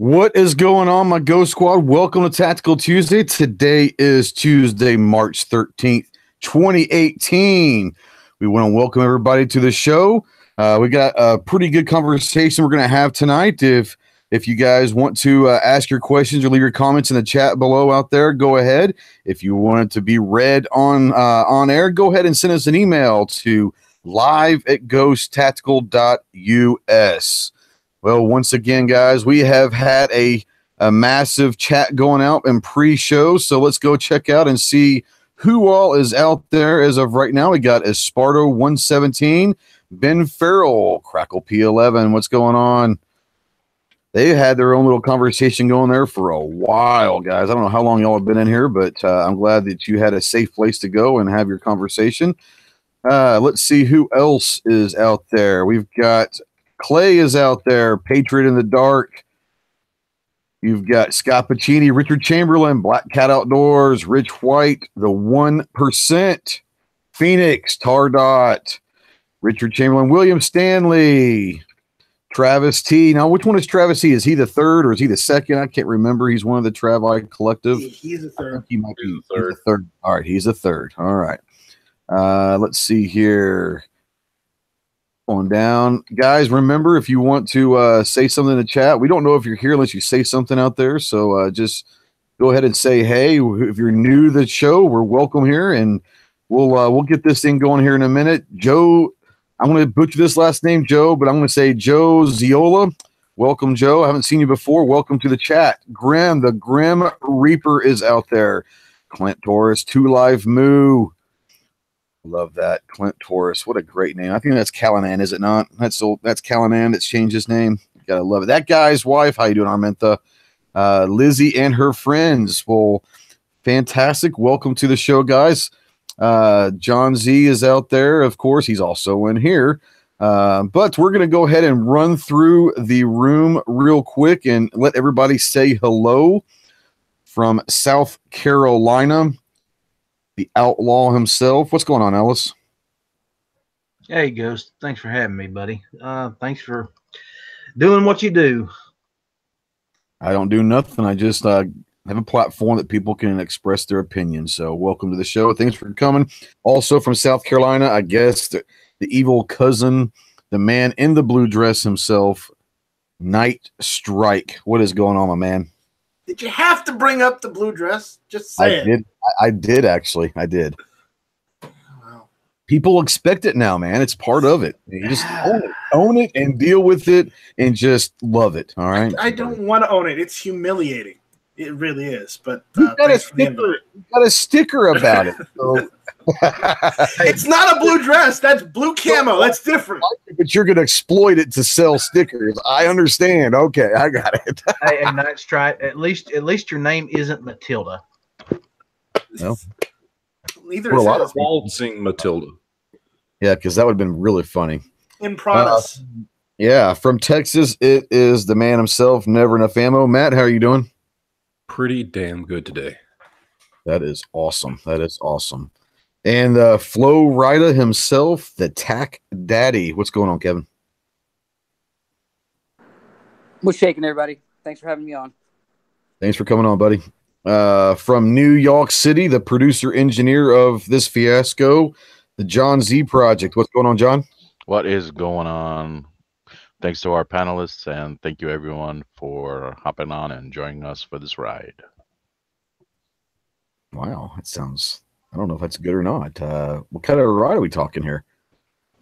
What is going on, my Ghost Squad? Welcome to Tactical Tuesday. Today is Tuesday, March 13th, 2018. We want to welcome everybody to the show. We got a pretty good conversation we're going to have tonight. If you guys want to ask your questions or leave your comments in the chat below out there, go ahead. If you want it to be read on air, go ahead and send us an email to live@ghosttactical.us. Well, once again, guys, we have had a massive chat going out in pre-show, so let's go check out and see who all is out there as of right now. We got Esparto 117, Ben Farrell, Crackle P11. What's going on? They had their own little conversation going there for a while, guys. I don't know how long y'all have been in here, but I'm glad that you had a safe place to go and have your conversation. Let's see who else is out there. We've got Clay is out there, Patriot in the Dark. You've got Scott Pacini, Richard Chamberlain, Black Cat Outdoors, Rich White, the 1%, Phoenix, Tardot, Richard Chamberlain, William Stanley, Travis T. Now, which one is Travis T? Is he the third or is he the second? I can't remember. He's one of the Travi Collective. He's the third. He might be the third. All right, he's the third. All right. Let's see here. On down, guys, remember, if you want to say something in the chat, we don't know if you're here unless you say something out there, so just go ahead and say hey. If you're new to the show, we're welcome here, and we'll get this thing going here in a minute. Joe, I'm going to butcher this last name, Joe, but I'm going to say Joe Ziola. Welcome, Joe. I haven't seen you before. Welcome to the chat. Grim, the Grim Reaper is out there. Clint Torres, 2 Live Moo. Love that. Clint Torres. What a great name. I think that's Callanan, is it not? That's Callanan that's changed his name. Gotta love it. That guy's wife. How you doing, Armenta? Lizzie and her friends. Well, fantastic. Welcome to the show, guys. John Z is out there. Of course, he's also in here. But we're going to go ahead and run through the room real quick and let everybody say hello from South Carolina. The outlaw himself. What's going on, Ellis? Hey, Ghost. Thanks for having me, buddy. Thanks for doing what you do. I don't do nothing. I just have a platform that people can express their opinions. So welcome to the show. Thanks for coming. Also from South Carolina, I guess the evil cousin, the man in the blue dress himself, Night Strike. What is going on, my man? Did you have to bring up the blue dress? Just say it. I did, actually. I did. Wow. People expect it now, man. It's part of it. You just own it and deal with it and just love it. All right. I don't want to own it. It's humiliating. It really is. But you got a sticker about it. So. It's not a blue dress. That's blue camo. That's different. But you're going to exploit it to sell stickers. I understand. Okay, I got it. Hey, Night Strike. At least your name isn't Matilda. No. Neither is a lot of waltzing Matilda. Yeah, because that would have been really funny. In Promise. Yeah, from Texas, it is the man himself, Never Enough Ammo. Matt, how are you doing? Pretty damn good today. That is awesome. That is awesome. And Flo Rida himself, the Tack Daddy. What's going on, Kevin? What's shaking, everybody? Thanks for having me on. Thanks for coming on, buddy. From New York City, the producer engineer of this fiasco, the John Z Project. What's going on, John? What is going on? Thanks to our panelists, and thank you, everyone, for hopping on and joining us for this ride. Wow, that sounds... I don't know if that's good or not. What kind of ride are we talking here?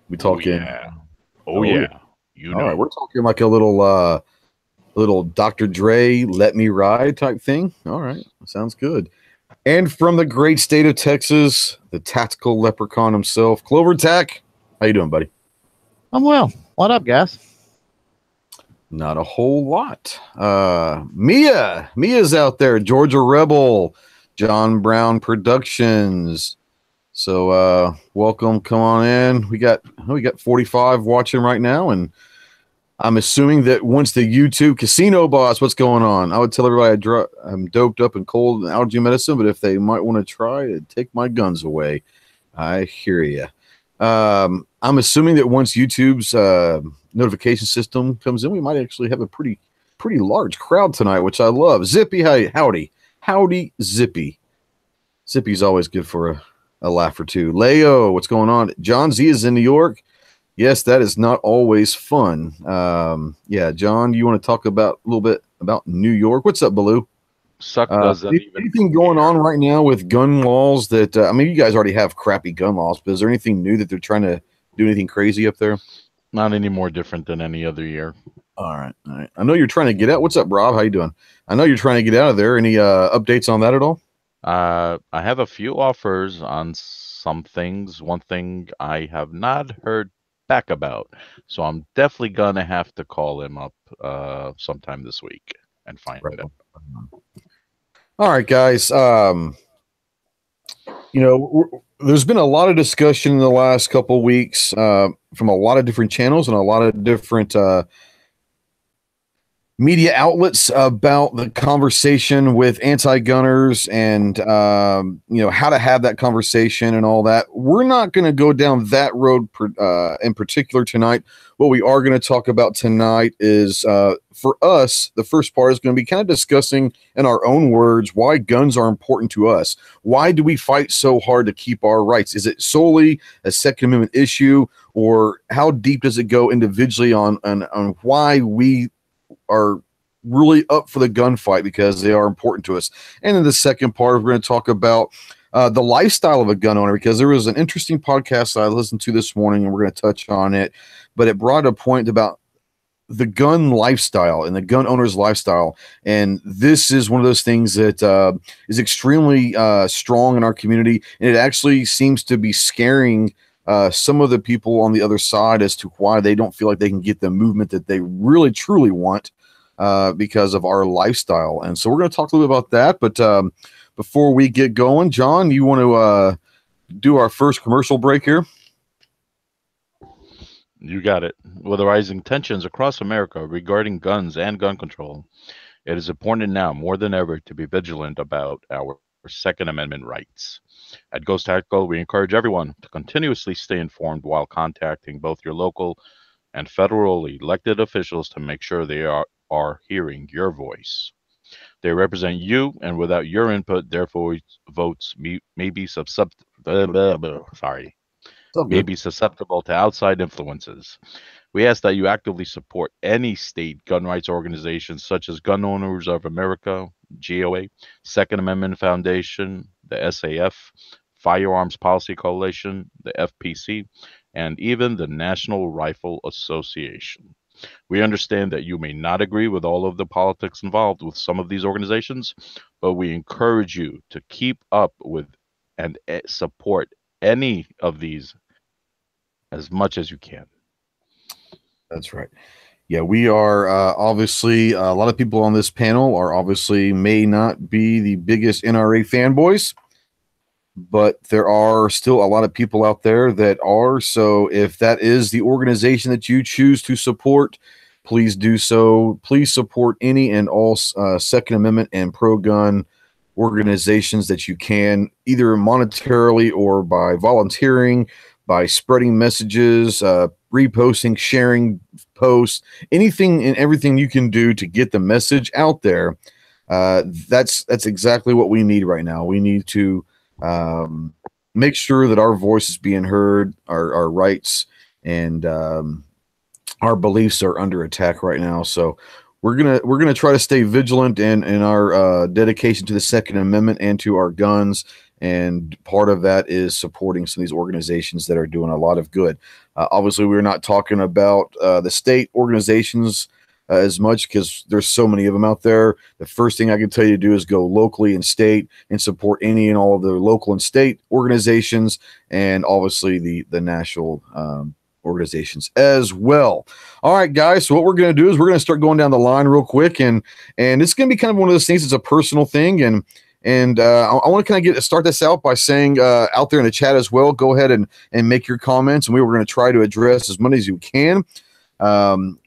We talking? Oh yeah. You know. All right, we're talking like a little Dr. Dre "Let Me Ride" type thing. All right, sounds good. And from the great state of Texas, the tactical leprechaun himself, Clover Tack. How you doing, buddy? I'm well. What up, guys? Not a whole lot. Mia's out there. Georgia Rebel. John Brown Productions. So welcome, come on in. We got 45 watching right now, and I'm assuming that once the YouTube casino boss, what's going on? I would tell everybody I'm doped up and cold and allergy medicine, but if they might want to try to take my guns away, I hear you. I'm assuming that once YouTube's notification system comes in, we might actually have a pretty pretty large crowd tonight, which I love. Zippy, howdy, Zippy. Zippy's always good for a laugh or two. Leo, what's going on? John Z is in New York. Yes, that is not always fun. Yeah, John, you want to talk about a little bit about New York? What's up, Baloo? Suck doesn't even anything going on right now with gun laws that I mean, you guys already have crappy gun laws, but is there anything new that they're trying to do anything crazy up there? Not any more different than any other year. All right. I know you're trying to get out. What's up, Rob? How you doing? I know you're trying to get out of there. Any updates on that at all? I have a few offers on some things. One thing I have not heard back about, so I'm definitely gonna have to call him up sometime this week and find out. All right, guys. There's been a lot of discussion in the last couple of weeks from a lot of different channels and a lot of different media outlets about the conversation with anti-gunners and how to have that conversation and all that. We're not going to go down that road in particular tonight. What we are going to talk about tonight is for us, the first part is going to be kind of discussing in our own words why guns are important to us. Why do we fight so hard to keep our rights? Is it solely a Second Amendment issue, or how deep does it go individually on why we are really up for the gunfight because they are important to us? And in the second part, we're going to talk about the lifestyle of a gun owner, because there was an interesting podcast I listened to this morning, and we're going to touch on it, but it brought a point about the gun lifestyle and the gun owner's lifestyle. And this is one of those things that is extremely strong in our community, and it actually seems to be scaring some of the people on the other side as to why they don't feel like they can get the movement that they really truly want because of our lifestyle. And so we're going to talk a little bit about that. But before we get going, John, you want to do our first commercial break here? You got it. With the rising tensions across America regarding guns and gun control, it is important now more than ever to be vigilant about our Second Amendment rights. At Ghost Tactical, we encourage everyone to continuously stay informed while contacting both your local and federal elected officials to make sure they are hearing your voice. They represent you, and without your input, their votes may be susceptible to outside influences. We ask that you actively support any state gun rights organizations such as Gun Owners of America, GOA, Second Amendment Foundation, the SAF, Firearms Policy Coalition, the FPC, and even the National Rifle Association. We understand that you may not agree with all of the politics involved with some of these organizations, but we encourage you to keep up with and support any of these as much as you can. That's right. Yeah, we are obviously a lot of people on this panel are obviously may not be the biggest NRA fanboys, but there are still a lot of people out there that are. So if that is the organization that you choose to support, please do so. Please support any and all Second Amendment and pro-gun organizations that you can, either monetarily or by volunteering, by spreading messages, reposting, sharing posts, anything and everything you can do to get the message out there. That's exactly what we need right now. We need to make sure that our voice is being heard, our rights and our beliefs are under attack right now. So we're gonna try to stay vigilant in our dedication to the Second Amendment and to our guns. And part of that is supporting some of these organizations that are doing a lot of good. Obviously, we're not talking about the state organizations as much because there's so many of them out there. The first thing I can tell you to do is go locally and state and support any and all of the local and state organizations, and obviously the national organizations as well. All right, guys. So what we're going to do is we're going to start going down the line real quick, and it's going to be kind of one of those things. It's a personal thing, and I want to kind of start this out by saying out there in the chat as well, go ahead and make your comments, and we were going to try to address as many as you can.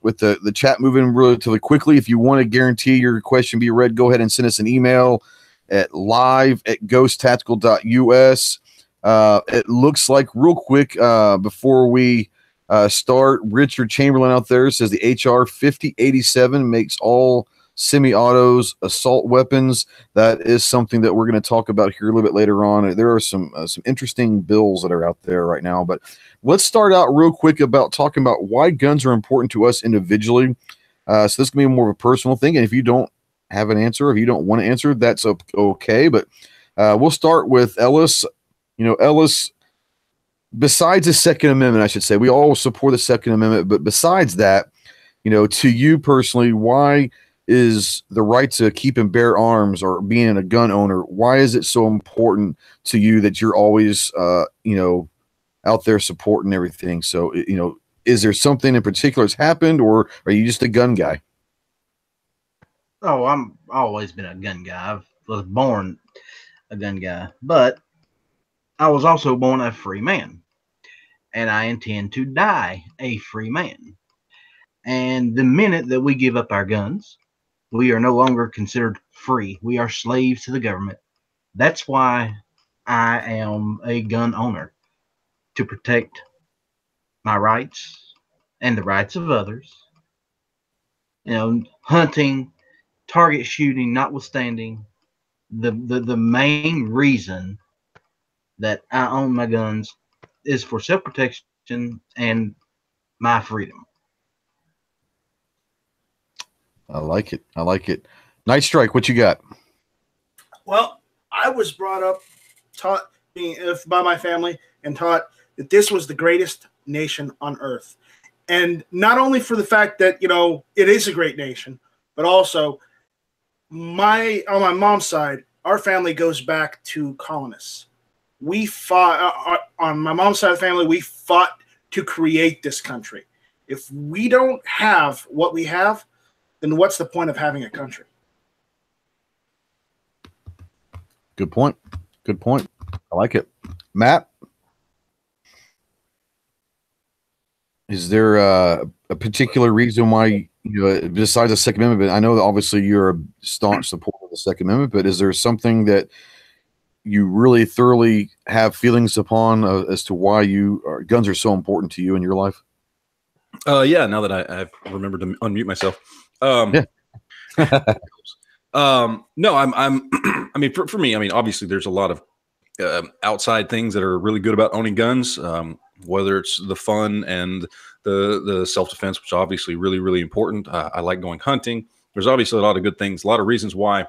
With the chat moving relatively quickly, if you want to guarantee your question be read, go ahead and send us an email at live@ghosttactical.us. It looks like real quick before we start, Richard Chamberlain out there says the HR 5087 makes all semi-autos, assault weapons. That is something that we're going to talk about here a little bit later on. There are some interesting bills that are out there right now, but let's start out real quick about talking about why guns are important to us individually. So this can be more of a personal thing, and if you don't have an answer, if you don't want to answer, that's okay. But we'll start with Ellis. Ellis, besides the Second Amendment, I should say, we all support the Second Amendment, but besides that, to you personally, why is the right to keep and bear arms or being a gun owner, why is it so important to you that you're always, out there supporting everything? So, is there something in particular that's happened, or are you just a gun guy? Oh, I'm always been a gun guy. I was born a gun guy, but I was also born a free man, and I intend to die a free man. And the minute that we give up our guns, we are no longer considered free. We are slaves to the government. That's why I am a gun owner, to protect my rights and the rights of others. Hunting, target shooting notwithstanding, the main reason that I own my guns is for self-protection and my freedom. I like it. Night Strike, what you got? Well, I was brought up, taught by my family, and taught that this was the greatest nation on earth. And not only for the fact that, it is a great nation, but also on my mom's side, our family goes back to colonists. We fought, on my mom's side of the family, we fought to create this country. If we don't have what we have, then what's the point of having a country? Good point. I like it. Matt, is there a particular reason why, besides the Second Amendment, but I know that obviously you're a staunch supporter of the Second Amendment, but is there something that you really thoroughly have feelings upon as to why guns are so important to you in your life? Yeah, now that I've remembered to unmute myself. Yeah. No, I mean, for me, obviously there's a lot of outside things that are really good about owning guns, whether it's the fun and the self-defense, which is obviously really, really important. I like going hunting. There's obviously a lot of good things, a lot of reasons why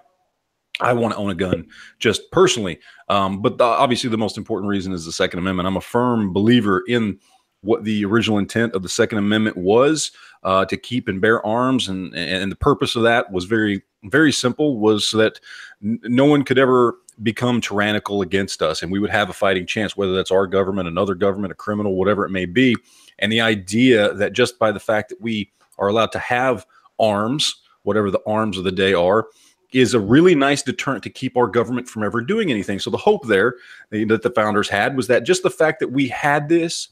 I want to own a gun just personally. But obviously the most important reason is the Second Amendment. I'm a firm believer in what the original intent of the Second Amendment was, to keep and bear arms. And the purpose of that was very, very simple, was so that no one could ever become tyrannical against us, and we would have a fighting chance, whether that's our government, another government, a criminal, whatever it may be. And the idea that just by the fact that we are allowed to have arms, whatever the arms of the day are, is a really nice deterrent to keep our government from ever doing anything. So the hope there that the founders had was that just the fact that we had this,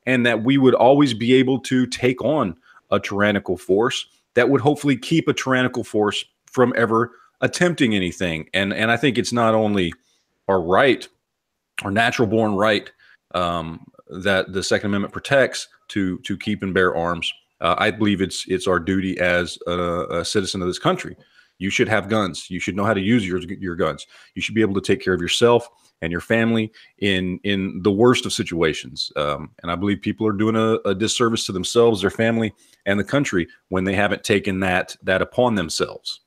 and that we would always be able to take on a tyrannical force, that would hopefully keep a tyrannical force from ever attempting anything. And I think it's not only our right, our natural born right, that the Second Amendment protects to keep and bear arms. I believe it's our duty as a citizen of this country. You should have guns. You should know how to use your guns. You should be able to take care of yourself and your family in the worst of situations. And I believe people are doing a disservice to themselves, their family, and the country when they haven't taken that upon themselves.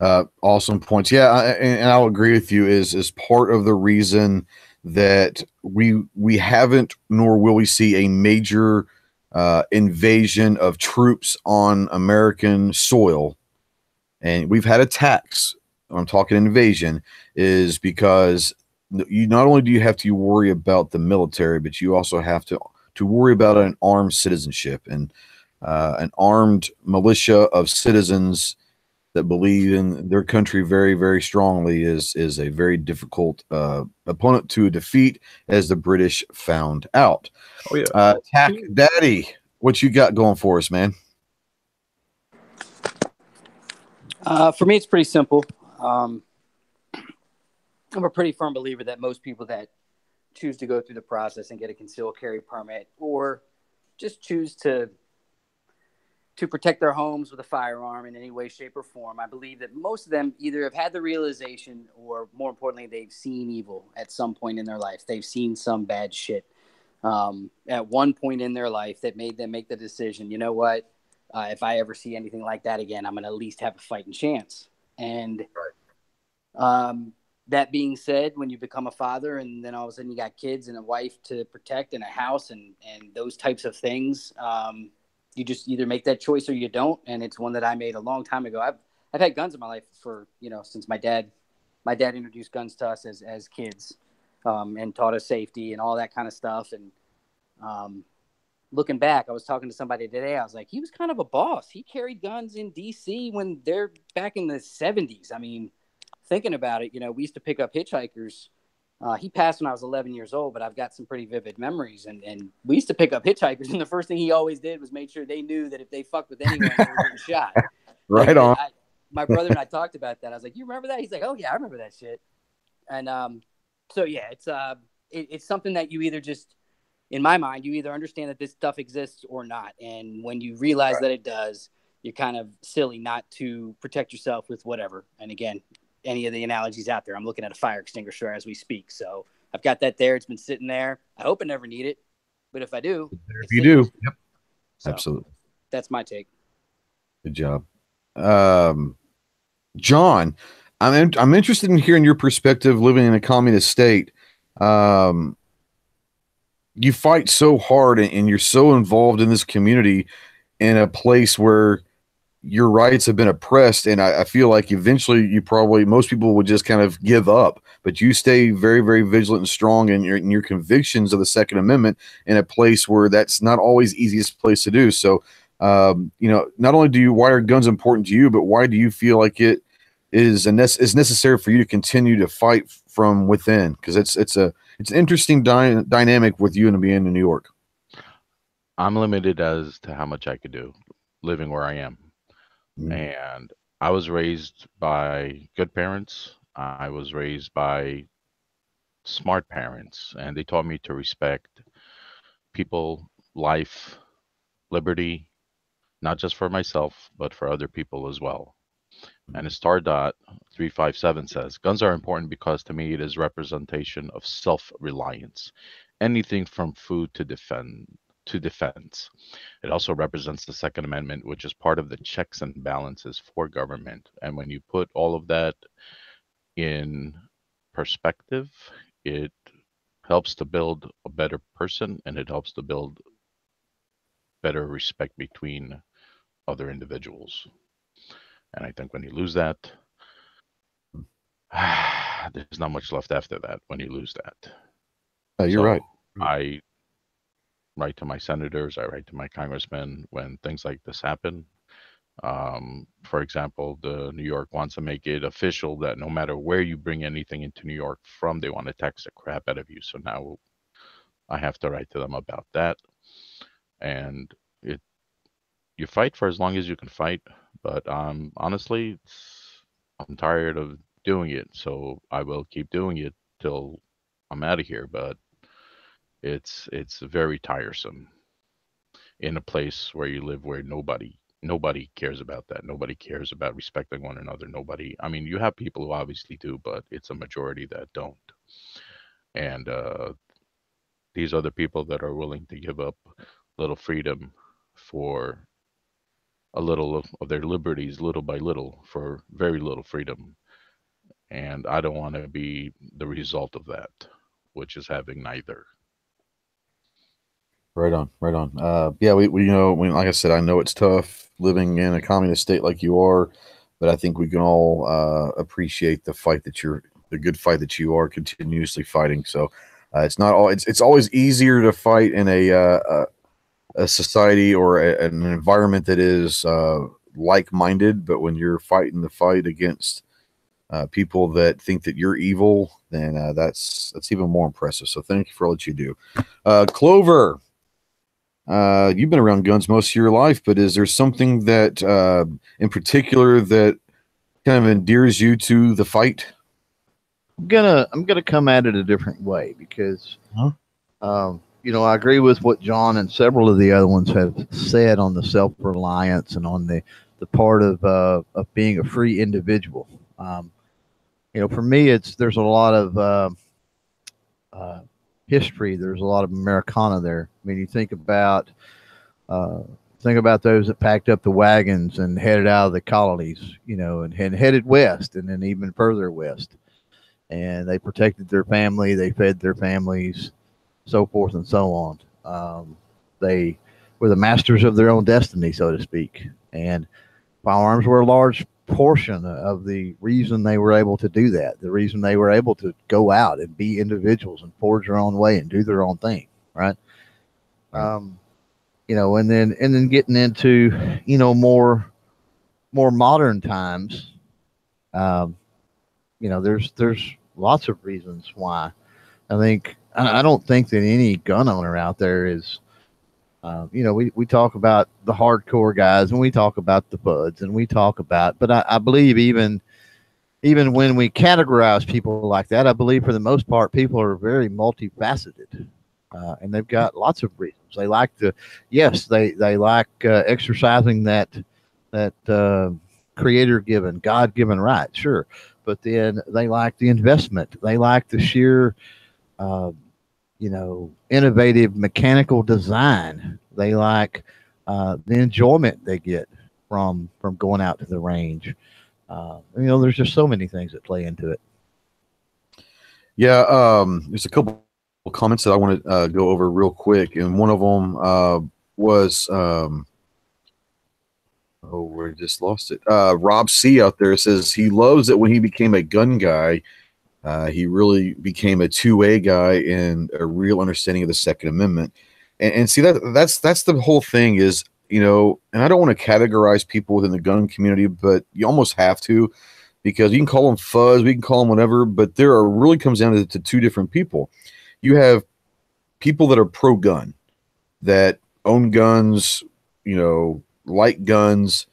Awesome points. Yeah, and I'll agree with you. Is part of the reason that we haven't, nor will we see a major invasion of troops on American soil, and we've had attacks. I'm talking invasion, is because you not only do you have to worry about the military, but you also have to worry about an armed citizenship and an armed militia of citizens that believe in their country very, very strongly is a very difficult opponent to defeat, as the British found out. Oh yeah. Tack Daddy, what you got going for us, man? For me, it's pretty simple. I'm a pretty firm believer that most people that choose to go through the process and get a concealed carry permit, or just choose to to protect their homes with a firearm in any way, shape, or form. I believe that most of them either have had the realization or, more importantly, they've seen evil at some point in their life. They've seen some bad shit at one point in their life that made them make the decision, you know what, if I ever see anything like that again, I'm going to at least have a fighting chance. And that being said, when you become a father and then all of a sudden you got kids and a wife to protect and a house and those types of things, you just either make that choice or you don't. And it's one that I made a long time ago. I've had guns in my life for, since my dad introduced guns to us as kids, and taught us safety and all that kind of stuff. And, looking back, I was talking to somebody today. I was like, he was kind of a boss. He carried guns in DC when they're back in the 70s. I mean, thinking about it, we used to pick up hitchhikers. He passed when I was 11 years old, but I've got some pretty vivid memories. And we used to pick up hitchhikers, and the first thing he always did was make sure they knew that if they fucked with anyone, they were getting shot. Right on. My brother and I talked about that. I was like, you remember that? He's like, oh, yeah, I remember that shit. And so, yeah, it's something that you either just, in my mind, you either understand that this stuff exists or not. And when you realize that it does, you're kind of silly not to protect yourself with whatever. And again, any of the analogies out there, I'm looking at a fire extinguisher as we speak. So I've got that there. It's been sitting there. I hope I never need it. But if I do. If you do. Yep. So, absolutely. That's my take. Good job. John, I'm interested in hearing your perspective living in a communist state. You fight so hard and you're so involved in this community in a place where your rights have been oppressed. And I feel like eventually most people would just kind of give up, but you stay very, very vigilant and strong in your convictions of the Second Amendment in a place where that's not always the easiest place to do. So, not only why are guns important to you, but why do you feel like it is necessary for you to continue to fight from within? Because it's an interesting dynamic with you and being in New York. I'm limited as to how much I could do living where I am. And I was raised by good parents. I was raised by smart parents, and they taught me to respect people, life, liberty, not just for myself, but for other people as well. And as Stardot 357 says, guns are important because to me it is representation of self-reliance. Anything from food to defense. It also represents the Second Amendment, which is part of the checks and balances for government. And when you put all of that in perspective, it helps to build a better person, and it helps to build better respect between other individuals. And I think when you lose that, there's not much left after that when you lose that. You're right. I write to my senators, I write to my congressmen when things like this happen. For example, the New York wants to make it official that no matter where you bring anything into New York from, they want to tax the crap out of you. So now I have to write to them about that. And you fight for as long as you can fight, but honestly, I'm tired of doing it, so I will keep doing it till I'm out of here. But it's very tiresome in a place where you live where nobody cares about that. Nobody cares about respecting one another. Nobody. I mean, you have people who obviously do, but it's a majority that don't. And these are the people that are willing to give up a little freedom for a little of their liberties, little by little, for very little freedom. And I don't want to be the result of that, which is having neither. Right on. Yeah, we like I said, I know it's tough living in a communist state like you are, but I think we can all appreciate the good fight that you are continuously fighting. So it's always easier to fight in a society or an environment that is like-minded, but when you're fighting the fight against people that think that you're evil, then that's even more impressive. So thank you for all that you do. Clover, you've been around guns most of your life, but is there something that in particular that kind of endears you to the fight? I'm gonna come at it a different way because I agree with what John and several of the other ones have said on the self-reliance and on the part of being a free individual. For me, there's a lot of uh, history. There's a lot of Americana there. I mean, you uh, think about those that packed up the wagons and headed out of the colonies, and headed west, and then even further west. And they protected their family, they fed their families, so forth and so on. They were the masters of their own destiny, so to speak. And firearms were a large portion of the reason they were able to do that, the reason they were able to go out and be individuals and forge their own way and do their own thing, right? And then getting into, more modern times, there's lots of reasons why. I don't think that any gun owner out there is, we talk about the hardcore guys and we talk about the buds and we talk about, but I believe even when we categorize people like that, I believe for the most part, people are very multifaceted. And they've got lots of reasons. They like they like exercising that creator given, God given right, sure. But then they like the investment. They like the sheer, innovative mechanical design. They like the enjoyment they get from going out to the range. There's just so many things that play into it. Yeah, there's a couple comments that I want to go over real quick, and one of them was we just lost it. Rob C out there says he loves that when he became a gun guy, he really became a 2A guy and a real understanding of the Second Amendment. And see that's the whole thing is, and I don't want to categorize people within the gun community, but you almost have to, because you can call them fuzz, we can call them whatever, but really comes down to two different people. You have people that are pro-gun, that own guns, like guns,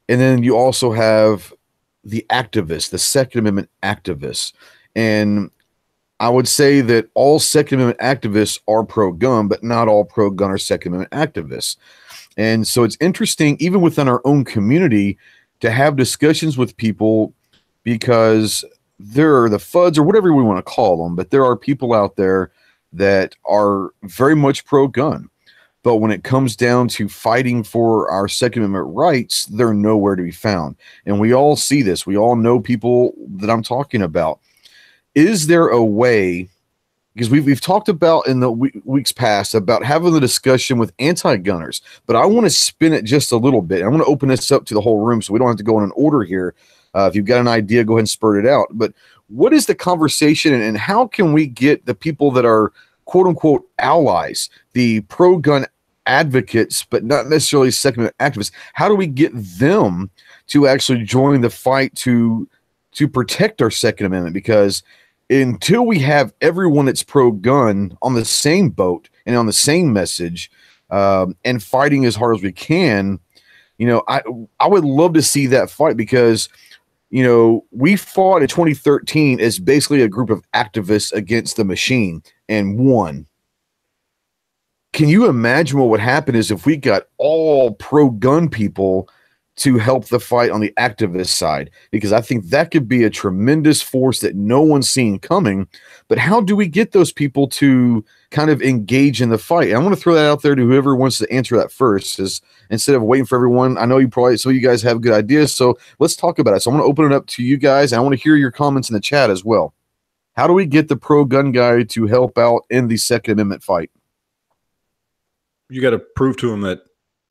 and then you also have the activists, the Second Amendment activists. And I would say that all Second Amendment activists are pro-gun, but not all pro-gun are Second Amendment activists. And so it's interesting, even within our own community, to have discussions with people, because there are the FUDs or whatever we want to call them, but there are people out there that are very much pro-gun. But when it comes down to fighting for our Second Amendment rights, they're nowhere to be found. And we all see this. We all know people that I'm talking about. Is there a way, because we've talked about in the weeks past about having the discussion with anti-gunners, but I want to spin it just a little bit. I want to open this up to the whole room so we don't have to go in an order here. If you've got an idea, go ahead and spurt it out. But what is the conversation, and how can we get the people that are quote-unquote allies, the pro-gun advocates, but not necessarily Second Amendment activists, how do we get them to actually join the fight to protect our Second Amendment? Because until we have everyone that's pro-gun on the same boat and on the same message, and fighting as hard as we can, I would love to see that fight, because we fought in 2013 as basically a group of activists against the machine and won. Can you imagine what would happen is if we got all pro-gun people to help the fight on the activist side? Because I think that could be a tremendous force that no one's seen coming. But how do we get those people to kind of engage in the fight? And I want to throw that out there to whoever wants to answer that first, is instead of waiting for everyone. I know some of you guys have good ideas, so let's talk about it. So I'm going to open it up to you guys, and I want to hear your comments in the chat as well. How do we get the pro-gun guy to help out in the Second Amendment fight? You got to prove to them that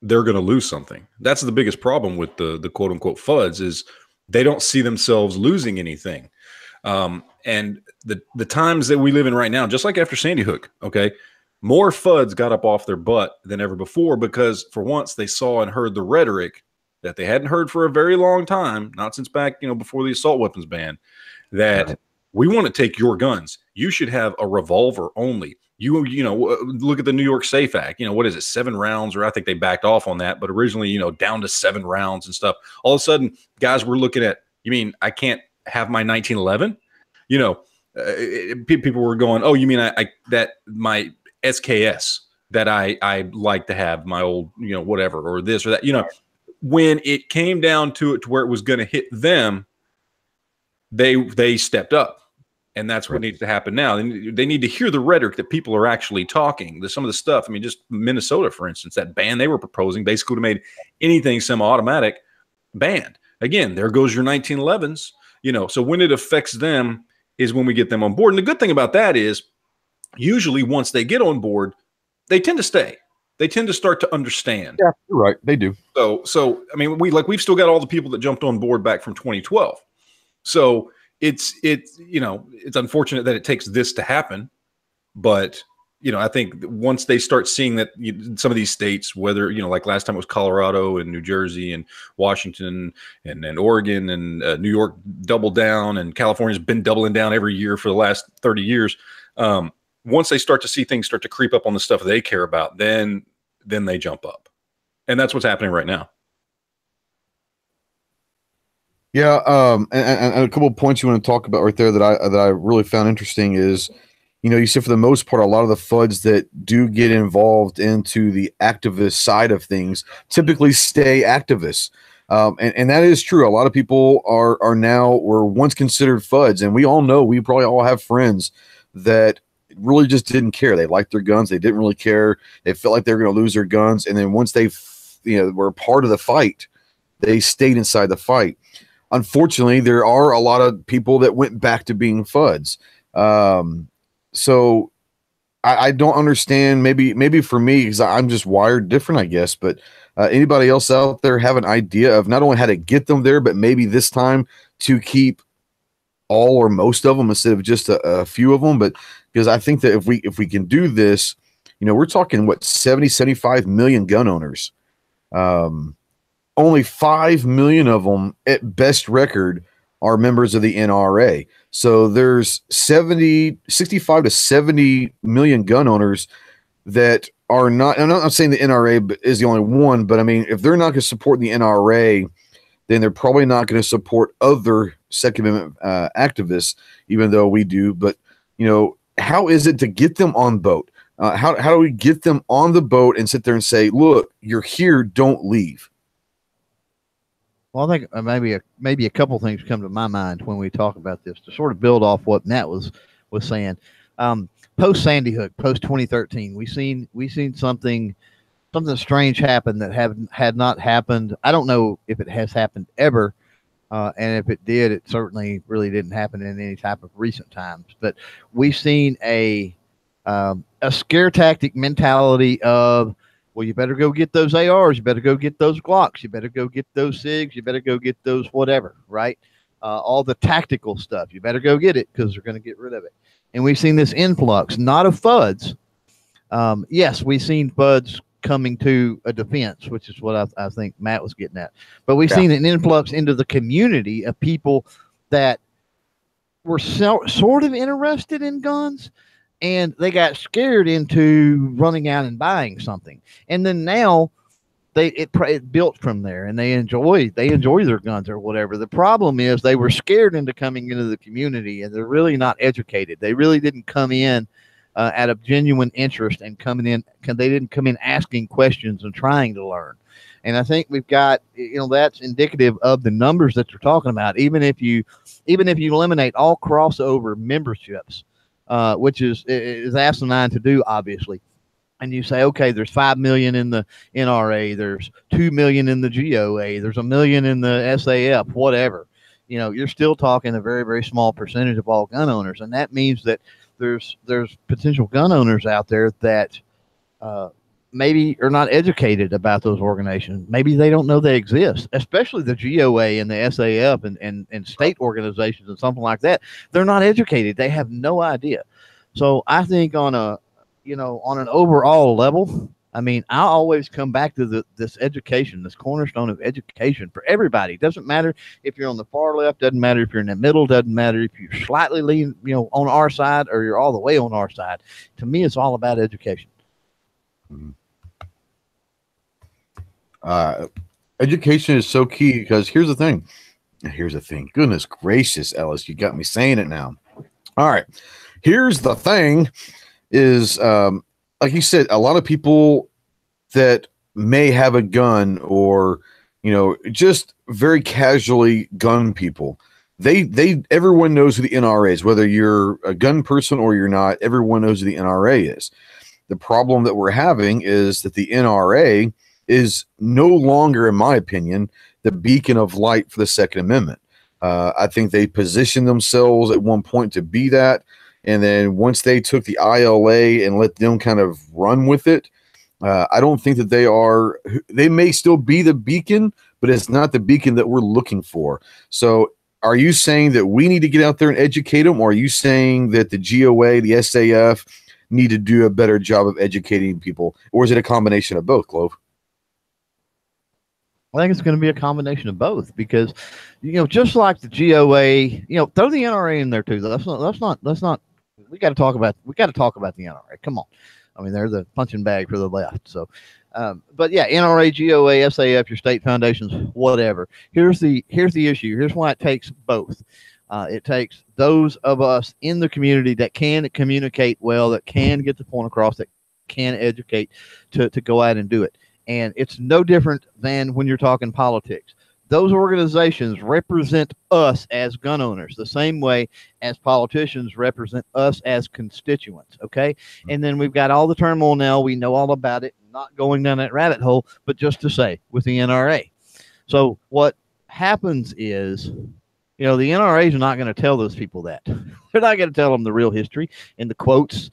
they're going to lose something. That's the biggest problem with the quote unquote FUDs, is they don't see themselves losing anything. And the times that we live in right now, just like after Sandy Hook, okay, more FUDs got up off their butt than ever before, because for once they saw and heard the rhetoric that they hadn't heard for a very long time, not since back, before the assault weapons ban, that we want to take your guns. You should have a revolver only. Look at the New York Safe Act. What is it, 7 rounds? Or I think they backed off on that, but originally, down to 7 rounds and stuff. All of a sudden, guys were looking at, you mean I can't have my 1911? People were going, oh, you mean that my SKS that I like to have, my old, whatever, or this or that. When it came down to it, to where it was going to hit them, they stepped up. And that's what needs to happen now. They need to hear the rhetoric that people are actually talking. Some of the stuff, just Minnesota, for instance, that ban they were proposing basically would have made anything semi-automatic banned. Again, there goes your 1911s. So when it affects them is when we get them on board. And the good thing about that is usually once they get on board, they tend to stay. They tend to start to understand. Yeah, you're right. They do. So we've still got all the people that jumped on board back from 2012. So it's unfortunate that it takes this to happen, but I think once they start seeing that some of these states, whether like last time it was Colorado and New Jersey and Washington and Oregon and New York doubled down, and California's been doubling down every year for the last 30 years. Once they start to see things start to creep up on the stuff they care about, then they jump up, and that's what's happening right now. Yeah, and a couple of points you want to talk about right there that I really found interesting is, you said for the most part, a lot of the FUDs that do get involved into the activist side of things typically stay activists, and that is true. A lot of people were once considered FUDs, and we all know, we probably all have friends that really just didn't care. They liked their guns, they didn't really care. They felt like they were going to lose their guns, and then once they were part of the fight, they stayed inside the fight. Unfortunately, there are a lot of people that went back to being FUDs. So I don't understand. Maybe for me, because I'm just wired different, I guess. But anybody else out there have an idea of not only how to get them there, but maybe this time to keep all or most of them instead of just a few of them? But because I think that if we can do this, we're talking 75 million gun owners. Only 5 million of them at best record are members of the NRA. So there's 65 to 70 million gun owners that are not, I'm not saying the NRA is the only one, but if they're not going to support the NRA, then they're probably not going to support other Second Amendment activists, even though we do. But, how is it to get them on boat? How do we get them on the boat and sit there and say, look, you're here, don't leave? Well, I think maybe a couple things come to my mind when we talk about this to sort of build off what Matt was saying. Post Sandy Hook, post 2013, we seen something strange happen that had not happened. I don't know if it has happened ever, and if it did, it certainly really didn't happen in any type of recent times. But we've seen a scare tactic mentality of, well, you better go get those ARs. You better go get those Glocks. You better go get those SIGs. You better go get those whatever, right? All the tactical stuff. You better go get it because they're going to get rid of it. And we've seen this influx, not of FUDs. Yes, we've seen FUDs coming to a defense, which is what I think Matt was getting at. But we've seen an influx into the community of people that were sort of interested in guns, and they got scared into running out and buying something. And then now it built from there, and they enjoy their guns or whatever. The problem is they were scared into coming into the community, and they're really not educated. They really didn't come in out of genuine interest and they didn't come in asking questions and trying to learn. And I think we've got, that's indicative of the numbers that you're talking about. Even if you eliminate all crossover memberships, which is asinine to do, obviously. And you say, okay, there's 5 million in the NRA, there's 2 million in the GOA, there's 1 million in the SAF, whatever. You're still talking a very, very small percentage of all gun owners. And that means that there's potential gun owners out there that maybe are not educated about those organizations. Maybe they don't know they exist, especially the GOA and the SAF and state organizations and something like that. They're not educated. They have no idea. So I think on an overall level, I always come back to this education, this cornerstone of education for everybody. It doesn't matter if you're on the far left, doesn't matter if you're in the middle, doesn't matter if you're slightly lean, on our side or you're all the way on our side. To me, it's all about education. Education is so key, because here's the thing. Goodness gracious, Ellis, you got me saying it now. All right. Here's the thing is, like you said, a lot of people that may have a gun or, just very casually gun people. Everyone knows who the NRA is, whether you're a gun person or you're not, everyone knows who the NRA is. The problem that we're having is that the NRA is no longer, in my opinion, the beacon of light for the Second Amendment. I think they positioned themselves at one point to be that. And then once they took the ILA and let them kind of run with it, I don't think that they may still be the beacon, but it's not the beacon that we're looking for. So are you saying that we need to get out there and educate them? Or are you saying that the GOA, the SAF need to do a better job of educating people? Or is it a combination of both, Clove? I think it's going to be a combination of both because, just like the GOA, throw the NRA in there too. Let's not. We got to talk about the NRA. Come on. I mean, they're the punching bag for the left. So, but yeah, NRA, GOA, SAF, your state foundations, whatever. Here's the issue. Here's why it takes both. It takes those of us in the community that can communicate well, that can get the point across, that can educate to go out and do it. And it's no different than when you're talking politics. Those organizations represent us as gun owners the same way as politicians represent us as constituents. Okay. And then we've got all the turmoil now. We know all about it, not going down that rabbit hole, but just to say with the NRA. So what happens is, the NRAs are not going to tell those people that. They're not going to tell them the real history and the quotes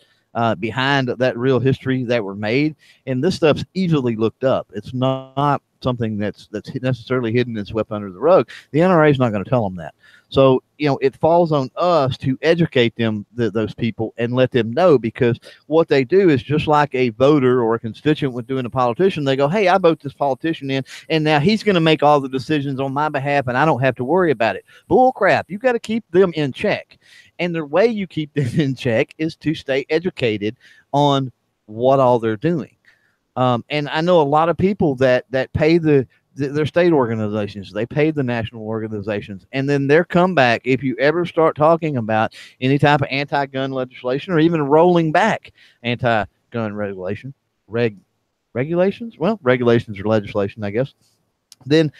behind that real history that were made. And this stuff's easily looked up. It's not something that's necessarily hidden and swept under the rug. The NRA is not going to tell them that. So, it falls on us to educate them, those people, and let them know, because what they do is just like a voter or a constituent would do in a politician. They go, hey, I vote this politician in, and now he's going to make all the decisions on my behalf, and I don't have to worry about it. Bull crap. You've got to keep them in check. And the way you keep them in check is to stay educated on what all they're doing. And I know a lot of people that pay their state organizations, they pay the national organizations, and then their comeback, if you ever start talking about any type of anti-gun legislation or even rolling back anti-gun regulations, well, regulations or legislation, I guess, then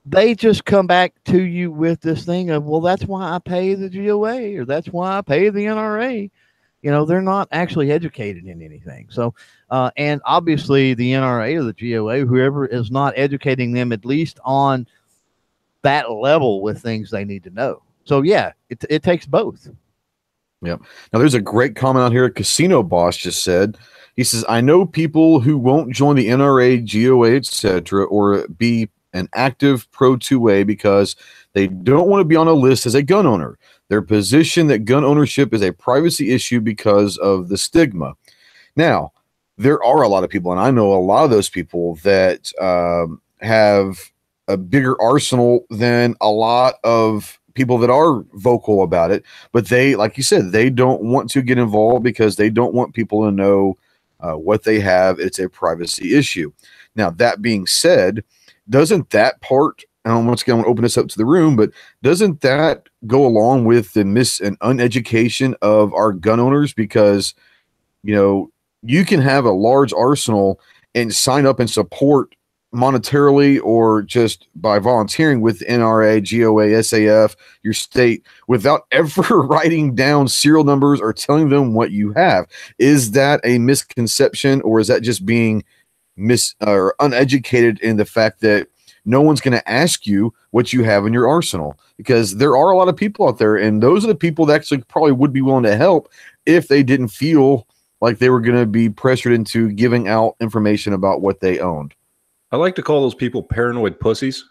they just come back to you with this thing of, well, that's why I pay the GOA or that's why I pay the NRA. They're not actually educated in anything. So, and obviously the NRA or the GOA, whoever is not educating them at least on that level with things they need to know. So yeah, it takes both. Yep. Now there's a great comment out here. Casino Boss just said, he says, I know people who won't join the NRA, GOA, etc., or be an active pro 2A because they don't want to be on a list as a gun owner. Their position that gun ownership is a privacy issue because of the stigma. Now, there are a lot of people, and I know a lot of those people that have a bigger arsenal than a lot of people that are vocal about it. But they, like you said, they don't want to get involved because they don't want people to know what they have. It's a privacy issue. Now, that being said, doesn't that part, and once again, I'm going to open this up to the room, but doesn't that go along with the and uneducation of our gun owners? Because, you can have a large arsenal and sign up and support monetarily or just by volunteering with NRA, GOA, SAF, your state, without ever writing down serial numbers or telling them what you have. Is that a misconception, or is that just being or uneducated in the fact that no one's going to ask you what you have in your arsenal? Because there are a lot of people out there, and those are the people that actually probably would be willing to help if they didn't feel like they were going to be pressured into giving out information about what they owned. I like to call those people paranoid pussies,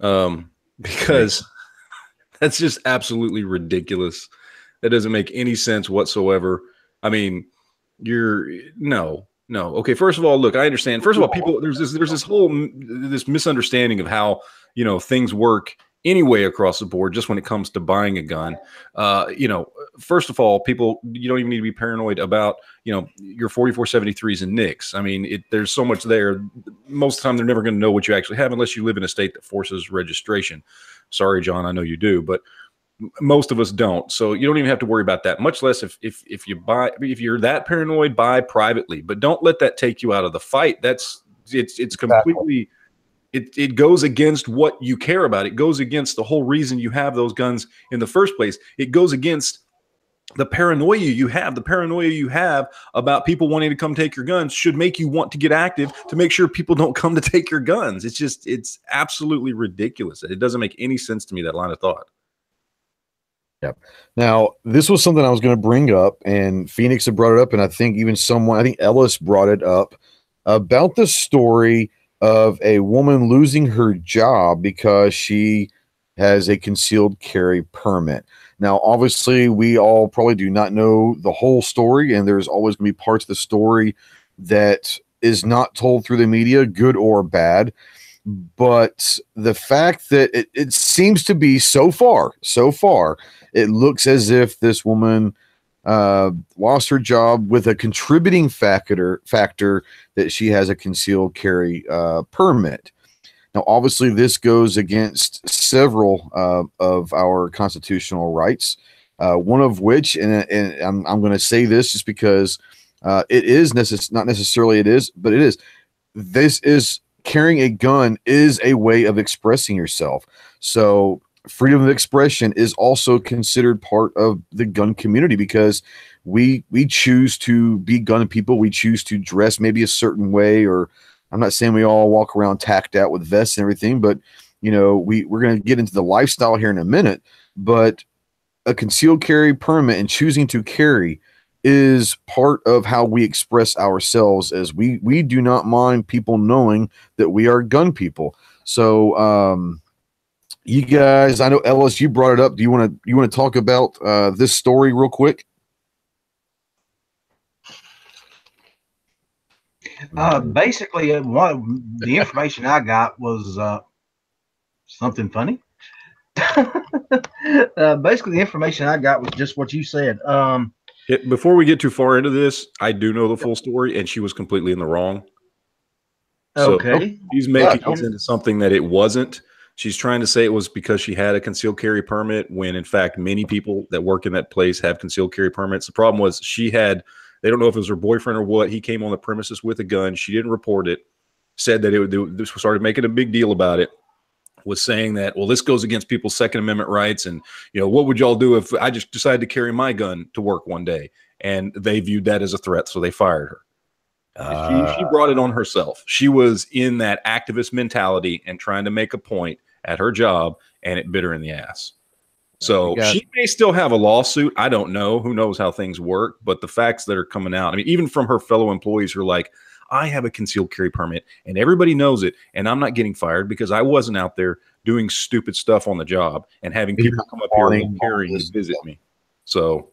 because that's just absolutely ridiculous. That doesn't make any sense whatsoever. I mean, no. Okay. First of all, look, I understand. First of all, people, there's this whole misunderstanding of how, things work anyway across the board, just when it comes to buying a gun. First of all, people, you don't even need to be paranoid about, your 4473s and NICS. I mean, there's so much there. Most of the time, they're never going to know what you actually have unless you live in a state that forces registration. Sorry, John, I know you do, but Most of us don't, so you don't even have to worry about that. Much less if you're that paranoid, buy privately, but don't let that take you out of the fight. It's completely. It goes against what you care about. It goes against the whole reason you have those guns in the first place. It goes against the paranoia you have. The paranoia you have about people wanting to come take your guns should make you want to get active to make sure people don't come to take your guns. It's absolutely ridiculous. It doesn't make any sense to me, that line of thought. Yep. Now, this was something I was going to bring up, and Phoenix had brought it up, and I think Ellis brought it up about the story of a woman losing her job because she has a concealed carry permit. Now, obviously, we all probably do not know the whole story, and there's always going to be parts of the story that is not told through the media, good or bad. But the fact that it seems to be so far, it looks as if this woman lost her job with a contributing factor that she has a concealed carry permit. Now, obviously, this goes against several of our constitutional rights, one of which, and I'm going to say this just because it is not necessarily it is, but it is. This is carrying a gun is a way of expressing yourself. So freedom of expression is also considered part of the gun community because we choose to be gun people. We choose to dress maybe a certain way, or I'm not saying we all walk around tacked out with vests and everything, but we're going to get into the lifestyle here in a minute. But a concealed carry permit and choosing to carry is part of how we express ourselves, as we do not mind people knowing that we are gun people. So you guys, I know Ellis, you brought it up. Do you want to talk about this story real quick? Basically, the information I got was something funny. Basically, the information I got was just what you said. Before we get too far into this, I do know the full story, and she was completely in the wrong. Okay. So she's making it into something that it wasn't. She's trying to say it was because she had a concealed carry permit, when in fact many people that work in that place have concealed carry permits. The problem was they don't know if it was her boyfriend or what. He came on the premises with a gun. She didn't report it. Said that this started making a big deal about it. Was saying that, well, this goes against people's Second Amendment rights, and what would y'all do if I just decided to carry my gun to work one day? And they viewed that as a threat, so they fired her. She brought it on herself. She was in that activist mentality and trying to make a point at her job, and it bit her in the ass. So she may still have a lawsuit. I don't know. Who knows how things work? But the facts that are coming out, I mean, even from her fellow employees who are like, I have a concealed carry permit and everybody knows it, and I'm not getting fired because I wasn't out there doing stupid stuff on the job and having people come up here and carrying to visit me. So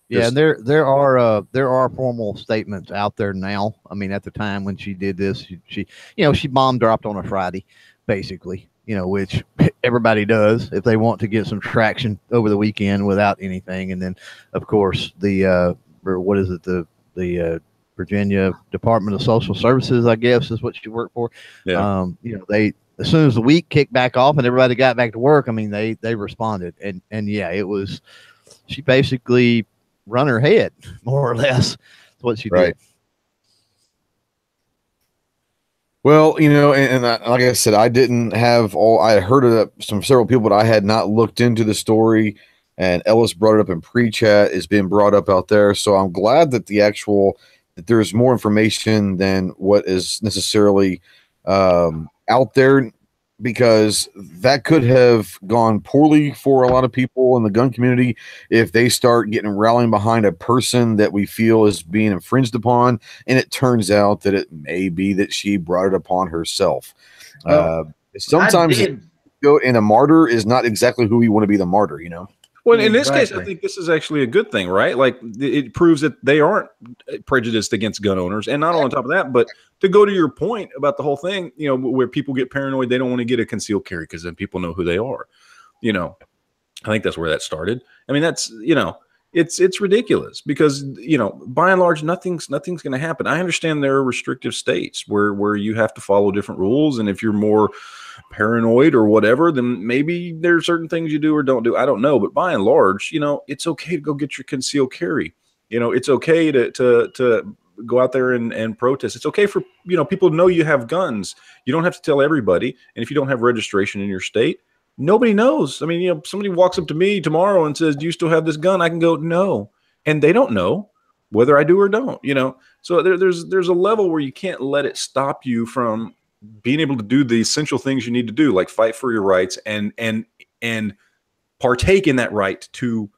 yeah, there are formal statements out there now. I mean, at the time when she did this, she bomb dropped on a Friday, basically, which everybody does if they want to get some traction over the weekend without anything. And then, of course, the Virginia Department of Social Services, I guess, is what she worked for. Yeah. They, as soon as the week kicked back off and everybody got back to work, I mean, they responded, and yeah, it was, she basically run her head more or less. That's what she did. Well, and like I said, I didn't have I heard of several people, but I had not looked into the story, and Ellis brought it up in pre-chat. It's been brought up out there. So I'm glad that that there's more information than what is necessarily out there, because that could have gone poorly for a lot of people in the gun community if they start rallying behind a person that we feel is being infringed upon, and it turns out that it may be that she brought it upon herself. Sometimes a martyr is not exactly who we want to be the martyr, Well, in this case, I think this is actually a good thing, right? Like, it proves that they aren't prejudiced against gun owners. And not on top of that, but to go to your point about the whole thing, where people get paranoid, they don't want to get a concealed carry because then people know who they are. I think that's where that started. I mean, that's, it's ridiculous because, you know, by and large, nothing's going to happen. I understand there are restrictive states where you have to follow different rules. And if you're more paranoid or whatever, then maybe there's certain things you do or don't do. I don't know. But by and large, you know, it's okay to go get your concealed carry. You know, it's okay to go out there and protest. It's okay for, you know, people to know you have guns. You don't have to tell everybody. And if you don't have registration in your state, nobody knows. I mean, you know, somebody walks up to me tomorrow and says, "Do you still have this gun?" I can go, "No." And they don't know whether I do or don't, you know? So there's a level where you can't let it stop you from being able to do the essential things you need to do, like fight for your rights and partake in that right to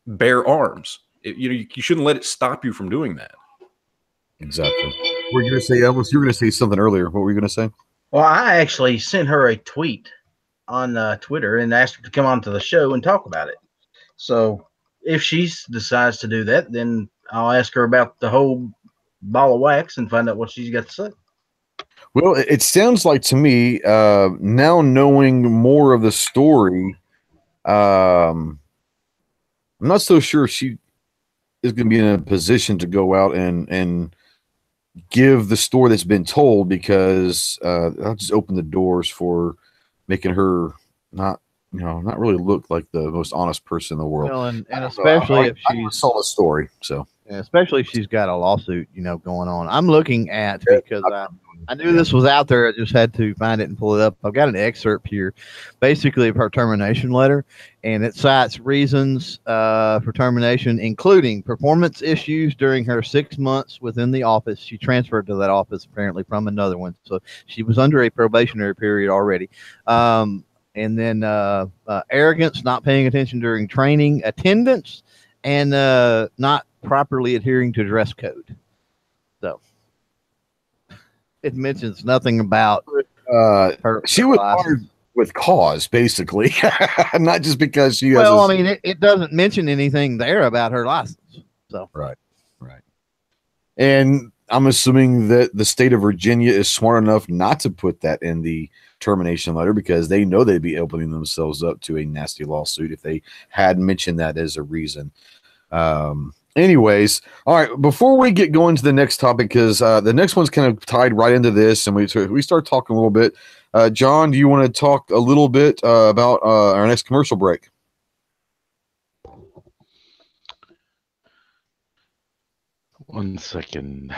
bear arms. You know, you shouldn't let it stop you from doing that. Exactly. What were you going to say, Elvis? You were going to say something earlier. What were you going to say? Well, I actually sent her a tweet on Twitter and asked her to come on to the show and talk about it. So if she decides to do that, then I'll ask her about the whole ball of wax and find out what she's got to say. Well, it sounds like to me, now knowing more of the story, I'm not so sure she is going to be in a position to go out and give the story that's been told, because I'll just open the doors for making her not really look like the most honest person in the world. Well, and especially if I saw the story, so especially if she's got a lawsuit, you know, going on. I'm looking at, because I knew this was out there. I just had to find it and pull it up. I've got an excerpt here, basically of her termination letter, and it cites reasons for termination, including performance issues during her 6 months within the office. She transferred to that office apparently from another one, so she was under a probationary period already. And then arrogance, not paying attention during training, attendance, and not properly adhering to dress code. So it mentions nothing about her. She was fired with cause, basically, not just because she has. Well, I mean, it doesn't mention anything there about her license. So right. And I'm assuming that the state of Virginia is smart enough not to put that in the termination letter, because they know they'd be opening themselves up to a nasty lawsuit if they had mentioned that as a reason. Anyways, all right, before we get going to the next topic, because the next one's kind of tied right into this, and we start talking a little bit. John, do you want to talk a little bit about our next commercial break? One second.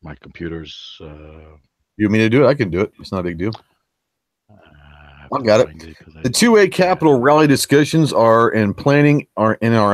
My computer's. You want me to do it? I can do it. It's not a big deal. I've got it. The 2A Capital rally discussions are in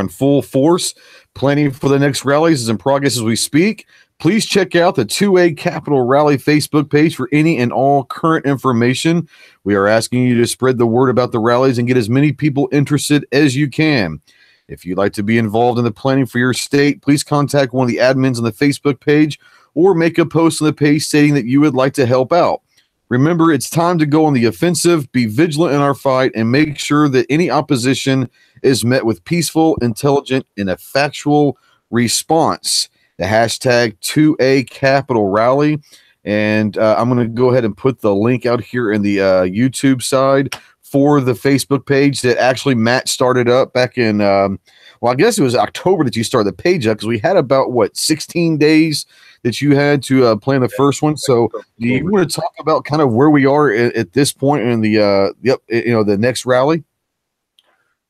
full force. Planning for the next rallies is in progress as we speak. Please check out the 2A Capital Rally Facebook page for any and all current information. We are asking you to spread the word about the rallies and get as many people interested as you can. If you'd like to be involved in the planning for your state, please contact one of the admins on the Facebook page or make a post on the page stating that you would like to help out. Remember, it's time to go on the offensive, be vigilant in our fight, and make sure that any opposition is met with peaceful, intelligent, and a factual response. The hashtag 2A Capital Rally. And I'm going to go ahead and put the link out here in the YouTube side for the Facebook page that actually Matt started up back in, well, I guess it was October that you started the page up, because we had about, 16 days that you had to plan the first one. So do you want to talk about kind of where we are at this point in the, the next rally?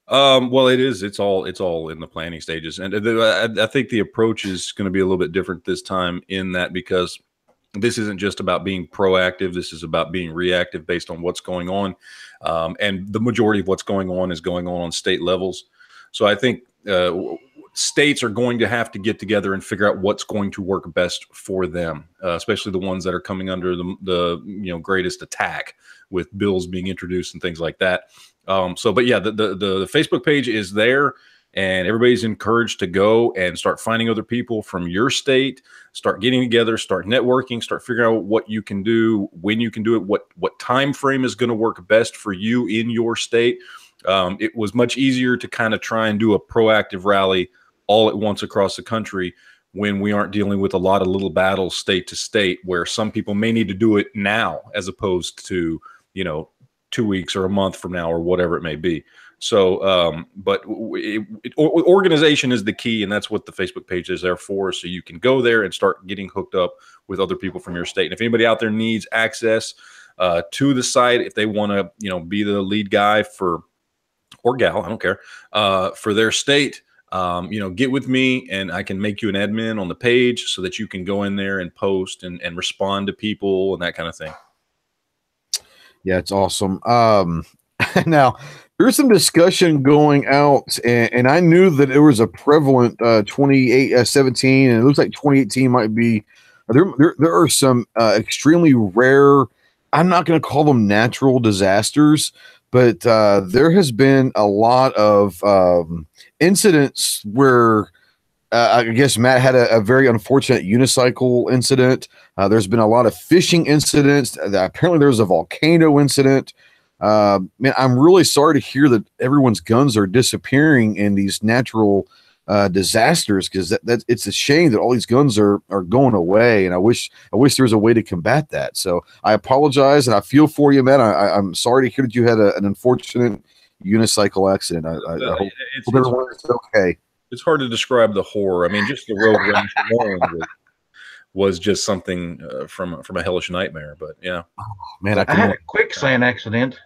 Well, it's all in the planning stages. And I think the approach is going to be a little bit different this time, in that, because this isn't just about being proactive. This is about being reactive based on what's going on. And the majority of what's going on state levels. So I think states are going to have to get together and figure out what's going to work best for them, especially the ones that are coming under the greatest attack with bills being introduced and things like that. But yeah, the Facebook page is there, and everybody's encouraged to go and start finding other people from your state, start getting together, start networking, start figuring out what you can do, when you can do it, what time frame is going to work best for you in your state. It was much easier to kind of try and do a proactive rally all at once across the country when we aren't dealing with a lot of little battles state to state, where some people may need to do it now as opposed to, 2 weeks or a month from now or whatever it may be. So, but organization is the key, and that's what the Facebook page is there for. So you can go there and start getting hooked up with other people from your state. And if anybody out there needs access to the site, if they want to, be the lead guy or gal, I don't care, for their state, get with me and I can make you an admin on the page so that you can go in there and post and respond to people and that kind of thing. Yeah, it's awesome. Now, there's some discussion going out, and I knew that it was a prevalent 2017, and it looks like 2018 might be. There are some extremely rare, I'm not going to call them natural disasters, but there has been a lot of incidents where I guess Matt had a very unfortunate unicycle incident. There's been a lot of fishing incidents. Apparently, there was a volcano incident. Man, I'm really sorry to hear that everyone's guns are disappearing in these natural disasters, because that it's a shame that all these guns are going away, and I wish there was a way to combat that. So I apologize, and I feel for you, man. I'm sorry to hear that you had an unfortunate unicycle accident. I hope everyone is okay. It's hard to describe the horror. I mean, just the road rage alone was just something from a hellish nightmare. But yeah, man, I had a quicksand accident.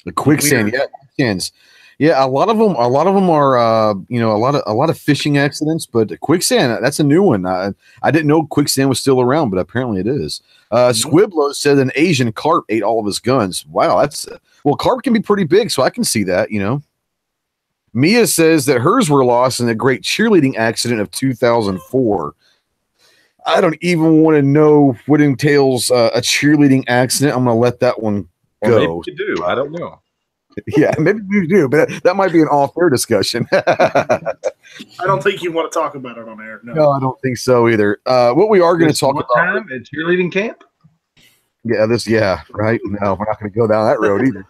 The quicksand, yeah, quicksands. Yeah, a lot of them are, a lot of fishing accidents, but quicksand, that's a new one. I didn't know quicksand was still around, but apparently it is. Squiblo said an Asian carp ate all of his guns. Wow, carp can be pretty big, so I can see that, Mia says that hers were lost in a great cheerleading accident of 2004. I don't even want to know what entails a cheerleading accident. I'm going to let that one go. Or maybe you do. I don't know. Yeah, maybe you do, but that might be an off-air discussion. I don't think you want to talk about it on air. No, I don't think so either. What we are going to talk about time at cheerleading camp. Yeah, right. No, we're not going to go down that road either.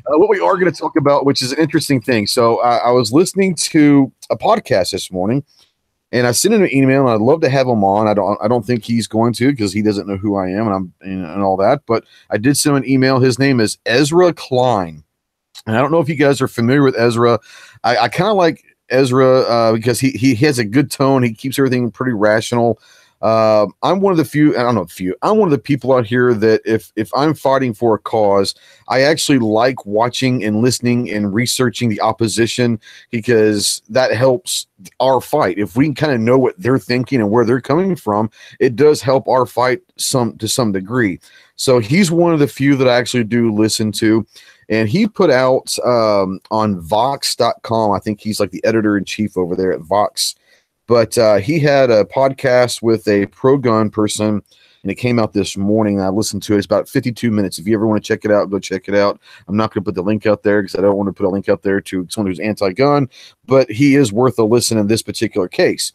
What we are going to talk about, which is an interesting thing. So I was listening to a podcast this morning, and I sent him an email, and I'd love to have him on. I don't think he's going to, because he doesn't know who I am and all that. But I did send him an email. His name is Ezra Klein, and I don't know if you guys are familiar with Ezra. I kind of like Ezra because he has a good tone. He keeps everything pretty rational. I'm one of the few, I'm one of the people out here that if I'm fighting for a cause, I actually like watching and listening and researching the opposition, because that helps our fight. If we can kind of know what they're thinking and where they're coming from, it does help our fight to some degree. So he's one of the few that I actually do listen to. And he put out on Vox.com, I think he's like the editor-in-chief over there at Vox. But he had a podcast with a pro-gun person, and it came out this morning. I listened to it. It's about 52 minutes. If you ever want to check it out, go check it out. I'm not going to put the link out there because I don't want to put a link out there to someone who's anti-gun, but he is worth a listen in this particular case.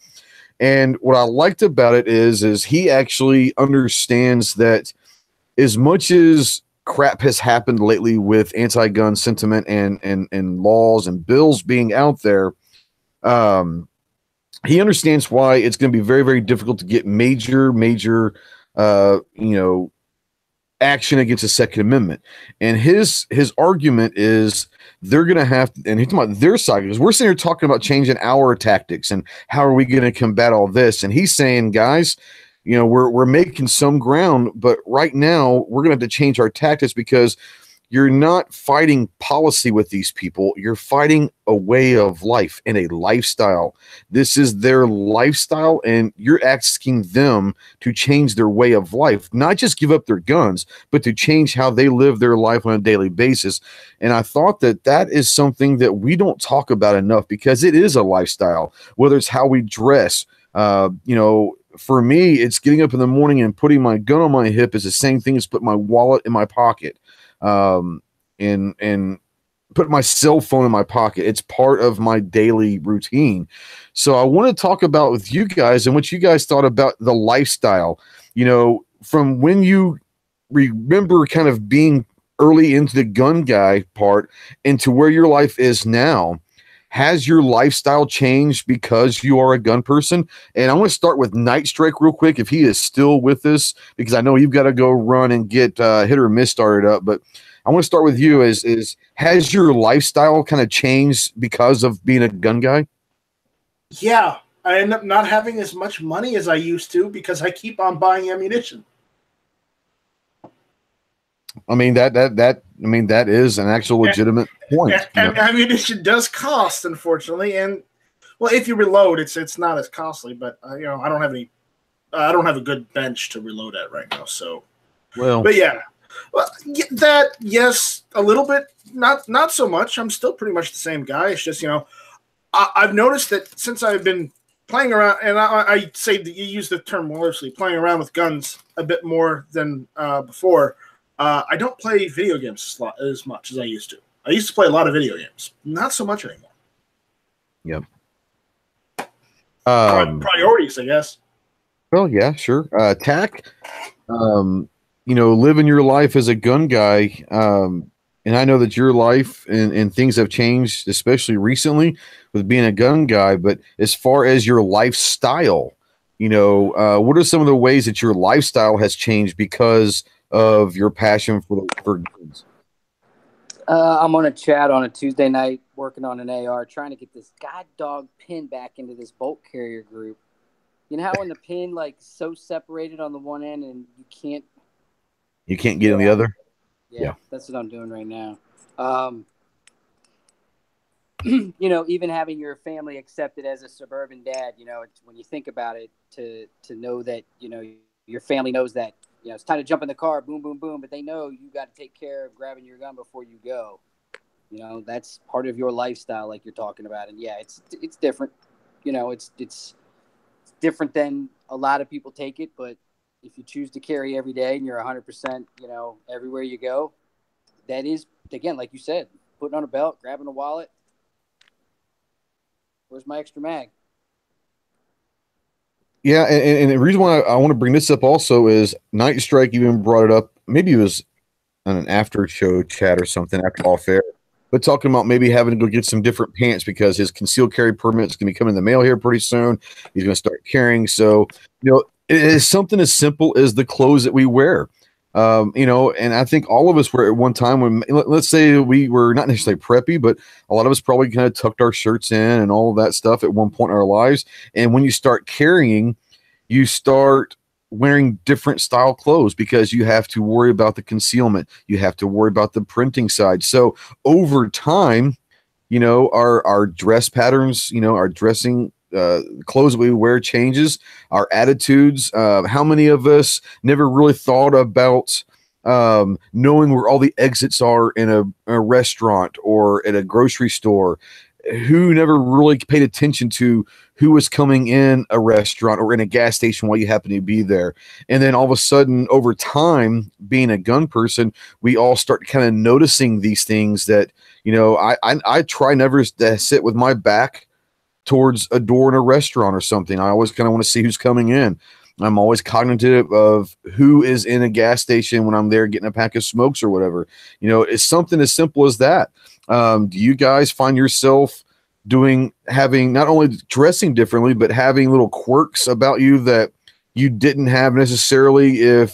And what I liked about it is he actually understands that as much as crap has happened lately with anti-gun sentiment and laws and bills being out there, he understands why it's going to be very, very difficult to get major action against the Second Amendment. And his argument is they're going to have to, and he's talking about their side, because we're sitting here talking about changing our tactics and how are we going to combat all this. And he's saying, guys, we're making some ground, but right now we're going to have to change our tactics, because you're not fighting policy with these people. You're fighting a way of life and a lifestyle. This is their lifestyle, and you're asking them to change their way of life, not just give up their guns, but to change how they live their life on a daily basis. And I thought that is something that we don't talk about enough, because it is a lifestyle, whether it's how we dress. For me, it's getting up in the morning and putting my gun on my hip is the same thing as put my wallet in my pocket. And put my cell phone in my pocket. It's part of my daily routine. So I want to talk about with you guys and what you guys thought about the lifestyle, from when you remember kind of being early into the gun guy part into where your life is now. Has your lifestyle changed because you are a gun person? And I want to start with Night Strike real quick, if he is still with us, because I know you've got to go run and get hit or miss started up. But I want to start with you. Is has your lifestyle kind of changed because of being a gun guy? Yeah, I end up not having as much money as I used to because I keep on buying ammunition. I mean that is an actual legitimate point. Ammunition does cost, unfortunately, and well, if you reload, it's not as costly. But I don't have any. I don't have a good bench to reload at right now. So, but yeah, well, that yes, a little bit, not so much. I'm still pretty much the same guy. It's just I've noticed that since I've been playing around, and I say that you use the term maliciously, playing around with guns a bit more than before. I don't play video games as much as I used to. I used to play a lot of video games, not so much anymore. Yep. Priorities, I guess. Well, yeah, sure. Tack, living your life as a gun guy, and I know that your life and things have changed, especially recently with being a gun guy. But as far as your lifestyle, what are some of the ways that your lifestyle has changed because of your passion for guns? I'm on a chat on a Tuesday night working on an AR, trying to get this god dog pin back into this bolt carrier group. You know how when the pin so separated on the one end and you can't get on the other? Yeah, that's what I'm doing right now. Even having your family accepted as a suburban dad, it's, when you think about it, to know that, your family knows that, it's time to jump in the car, boom, boom, boom, but they know you got to take care of grabbing your gun before you go. That's part of your lifestyle, like you're talking about. And yeah, it's different. It's different than a lot of people take it, but if you choose to carry every day and you're 100%, everywhere you go, that is, again, like you said, putting on a belt, grabbing a wallet. Where's my extra mag? Yeah, and the reason why I want to bring this up also is Night Strike even brought it up. Maybe it was on an after show chat or something after off air, but talking about maybe having to go get some different pants because his concealed carry permit is going to be coming in the mail here pretty soon. He's going to start carrying. So, it is something as simple as the clothes that we wear. And I think all of us were at one time when, let's say we were not necessarily preppy, but a lot of us probably kind of tucked our shirts in and all of that stuff at one point in our lives. And when you start carrying, you start wearing different style clothes because you have to worry about the concealment. You have to worry about the printing side. So over time, our dress patterns, our dressing clothes that we wear changes, our attitudes. How many of us never really thought about knowing where all the exits are in a restaurant or at a grocery store? Who never really paid attention to who was coming in a restaurant or in a gas station while you happen to be there? And then all of a sudden, over time, being a gun person, we all start kind of noticing these things that, I try never to sit with my back towards a door in a restaurant or something. I always kind of want to see who's coming in. I'm always cognitive of who is in a gas station when I'm there getting a pack of smokes or whatever. It's something as simple as that. Do you guys find yourself having not only dressing differently, but having little quirks about you that you didn't have necessarily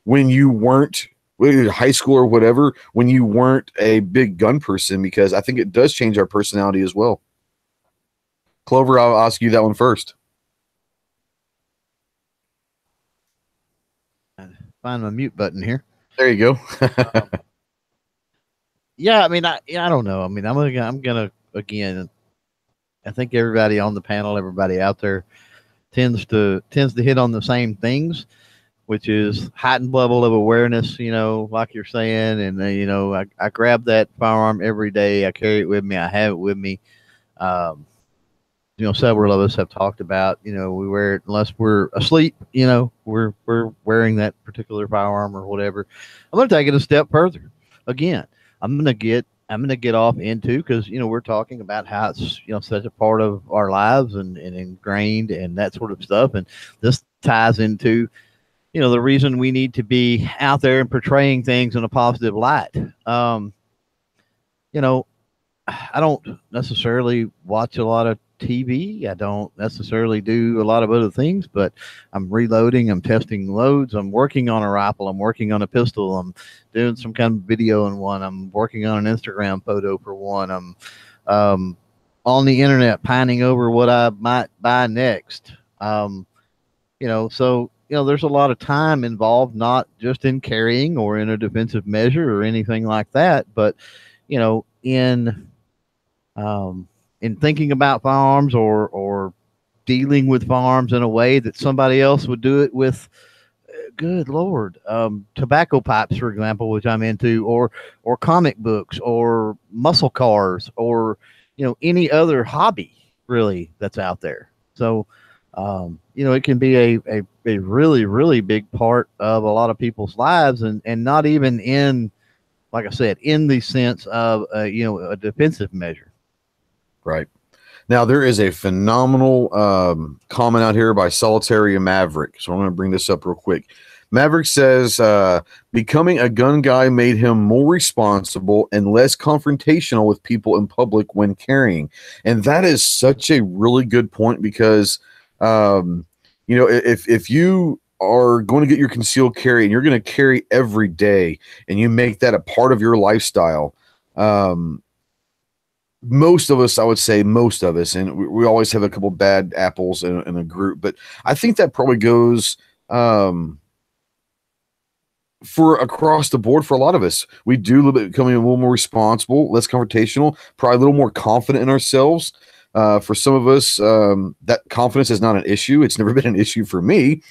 when you weren't high school or whatever, when you weren't a big gun person? Because I think it does change our personality as well. Clover, I'll ask you that one first. Find my mute button here. There you go. Yeah, I mean, I don't know. I mean, I'm gonna again. I think everybody on the panel, everybody out there, tends to hit on the same things, which is heightened level of awareness. Like you're saying, and I grab that firearm every day. I carry it with me. I have it with me. Several of us have talked about, we wear it unless we're asleep, we're wearing that particular firearm or whatever. I'm going to take it a step further. Again, I'm going to get off into, because, we're talking about how it's, such a part of our lives and ingrained and that sort of stuff. And this ties into, the reason we need to be out there and portraying things in a positive light. I don't necessarily watch a lot of TV. I don't necessarily do a lot of other things, but I'm reloading, I'm testing loads, I'm working on a rifle, I'm working on a pistol, I'm doing some kind of video in one, I'm working on an Instagram photo for one, I'm on the internet pining over what I might buy next. There's a lot of time involved, not just in carrying or in a defensive measure or anything like that, but in thinking about firearms or dealing with firearms in a way that somebody else would do it with. Good Lord, tobacco pipes, for example, which I'm into, or comic books, or muscle cars, or any other hobby really that's out there. So, it can be a really, really big part of a lot of people's lives, and not even in, like I said, in the sense of a defensive measure. Right. Now, there is a phenomenal comment out here by Solitary Maverick. So I'm going to bring this up real quick. Maverick says, becoming a gun guy made him more responsible and less confrontational with people in public when carrying. And that is such a really good point because, if you are going to get your concealed carry and you're going to carry every day and you make that a part of your lifestyle, most of us, I would say most of us, and we always have a couple bad apples in a group, but I think that probably goes for across the board for a lot of us. We do a little bit becoming a little more responsible, less confrontational, probably a little more confident in ourselves. For some of us, that confidence is not an issue. It's never been an issue for me.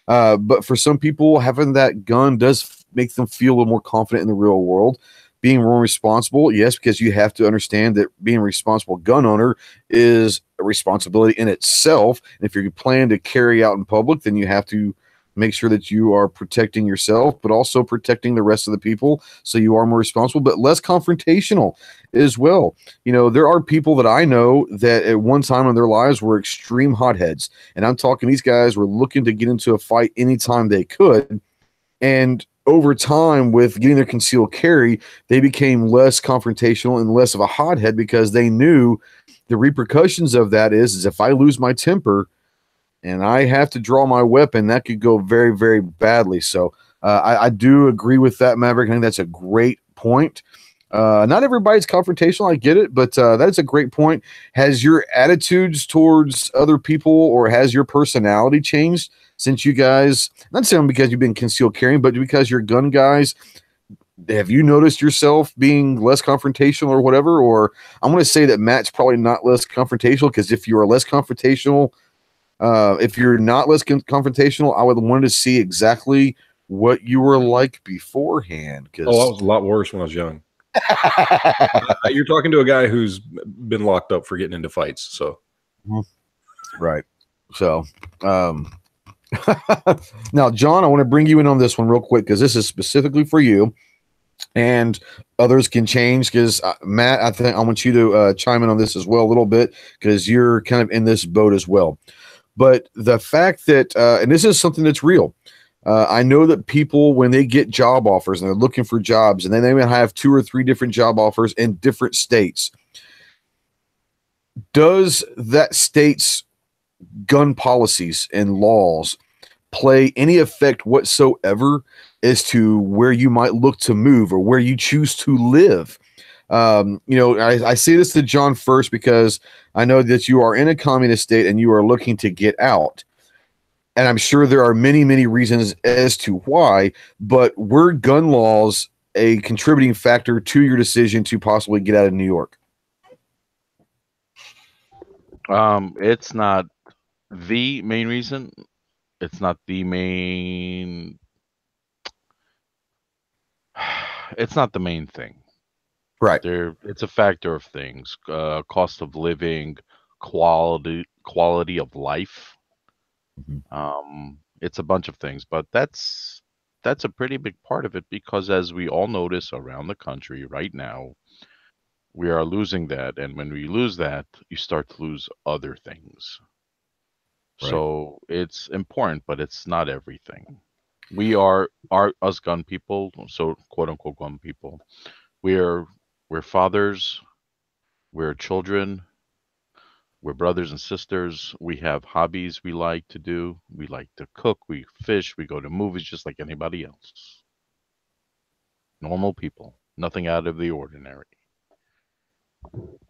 But for some people, having that gun does make them feel a little more confident in the real world. Being more responsible, yes, because you have to understand that being a responsible gun owner is a responsibility in itself. And if you're planning to carry out in public, then you have to make sure that you are protecting yourself, but also protecting the rest of the people. So you are more responsible, but less confrontational as well. There are people that I know that at one time in their lives were extreme hotheads. And I'm talking, these guys were looking to get into a fight anytime they could. And over time, with getting their concealed carry, they became less confrontational and less of a hothead because they knew the repercussions of that is if I lose my temper and I have to draw my weapon, that could go very, very badly. So I do agree with that, Maverick. I think that's a great point. Not everybody's confrontational, I get it, but that's a great point. Has your attitudes towards other people or has your personality changed since you guys, not saying because you've been concealed carrying, but because you're gun guys? Have you noticed yourself being less confrontational or whatever? Or I'm going to say that Matt's probably not less confrontational, because if you are less confrontational, if you're not less confrontational, I would want to see exactly what you were like beforehand. I was a lot worse when I was young. You're talking to a guy who's been locked up for getting into fights. So, right. So, now, John, I want to bring you in on this one real quick because this is specifically for you, and others can change. Because Matt, I think I want you to chime in on this as well a little bit because you're kind of in this boat as well. But the fact that, and this is something that's real. I know that people, when they get job offers and they're looking for jobs, and then they may have 2 or 3 different job offers in different states, does that state's gun policies and laws play any effect whatsoever as to where you might look to move or where you choose to live? I say this to John first because I know that you are in a communist state and you are looking to get out. And I'm sure there are many, many reasons as to why, but were gun laws a contributing factor to your decision to possibly get out of New York? It's not the main reason. It's not the main. It's not the main thing. Right. It's a factor of things. Cost of living, quality of life. It's a bunch of things, but that's a pretty big part of it because, as we all notice around the country right now, we are losing that, and when we lose that, you start to lose other things. Right. So it's important, but it's not everything. We are us gun people, so quote unquote gun people. We're fathers, we're children, We're brothers and sisters. We have hobbies we like to do. We like to cook. We fish. We go to movies just like anybody else. Normal people. Nothing out of the ordinary.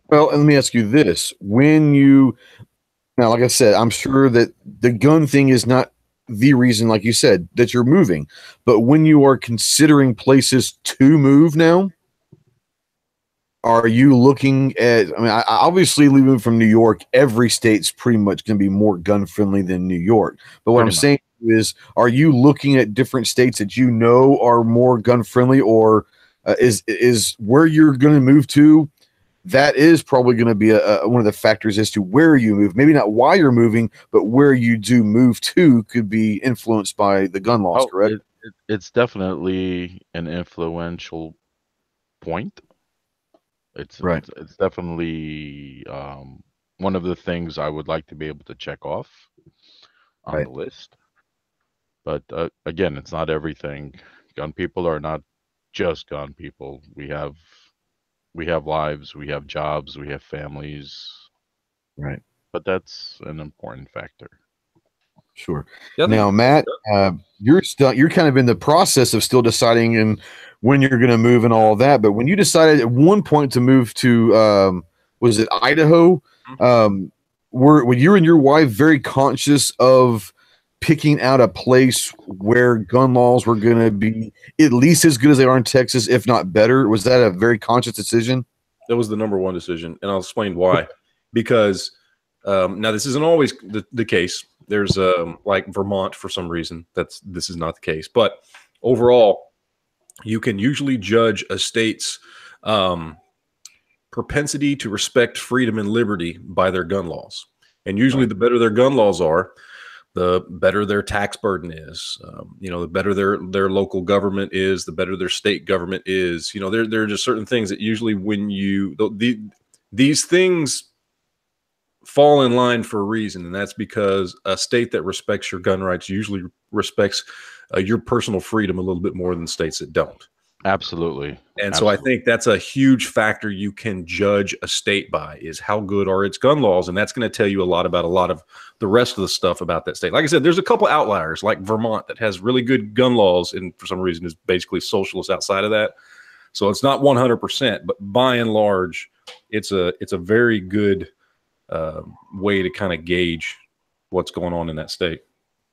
Well, and let me ask you this: now, like I said, I'm sure that the gun thing is not the reason, like you said, that you're moving. But when you are considering places to move now, are you looking at? I mean, obviously, leaving from New York, every state's pretty much going to be more gun friendly than New York. But what I'm saying is, are you looking at different states that you know are more gun friendly, or is where you're going to move to? That is probably going to be one of the factors as to where you move. Maybe not why you're moving, but where you do move to could be influenced by the gun laws, correct? It's definitely an influential point. It's Right. it's definitely one of the things I would like to be able to check off on Right. the list. But again, it's not everything. Gun people are not just gun people. We have lives, we have jobs, we have families. Right. But that's an important factor. Sure. Yeah, Now, Matt, you're kind of in the process of still deciding and when you're going to move and all of that. But when you decided at one point to move to, was it Idaho? Were you and your wife very conscious of picking out a place where gun laws were going to be at least as good as they are in Texas, if not better? Was that a very conscious decision? that was the number one decision, and I'll explain why. Because now this isn't always the case. There's like Vermont for some reason this is not the case, but overall, you can usually judge a state's propensity to respect freedom and liberty by their gun laws. And usually, the better their gun laws are, the better their tax burden is. The better their local government is, the better their state government is. There are just certain things that usually when these things fall in line for a reason, and that's because a state that respects your gun rights usually respects your personal freedom a little bit more than states that don't. Absolutely. And so I think that's a huge factor you can judge a state by, is how good are its gun laws. And that's going to tell you a lot about a lot of the rest of the stuff about that state. Like I said, there's a couple outliers like Vermont that has really good gun laws and for some reason is basically socialist outside of that. So it's not 100%, but by and large, it's a very good way to kind of gauge what's going on in that state.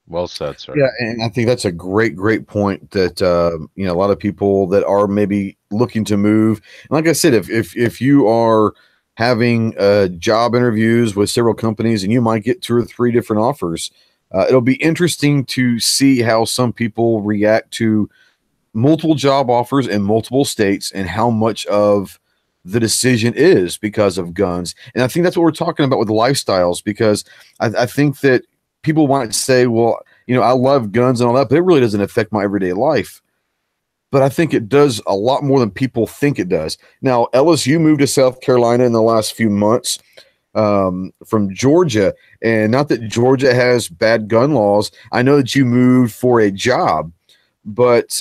Well said, sir. Yeah, and I think that's a great point that a lot of people that are maybe looking to move. And like I said, if you are having job interviews with several companies and you might get 2 or 3 different offers, it'll be interesting to see how some people react to multiple job offers in multiple states and how much of the decision is because of guns. And I think that's what we're talking about with lifestyles, because I think that people might say, well, I love guns and all that, but it really doesn't affect my everyday life. But I think it does a lot more than people think it does. Now, Ellis, you moved to South Carolina in the last few months from Georgia. And not that Georgia has bad gun laws. I know that you moved for a job, but,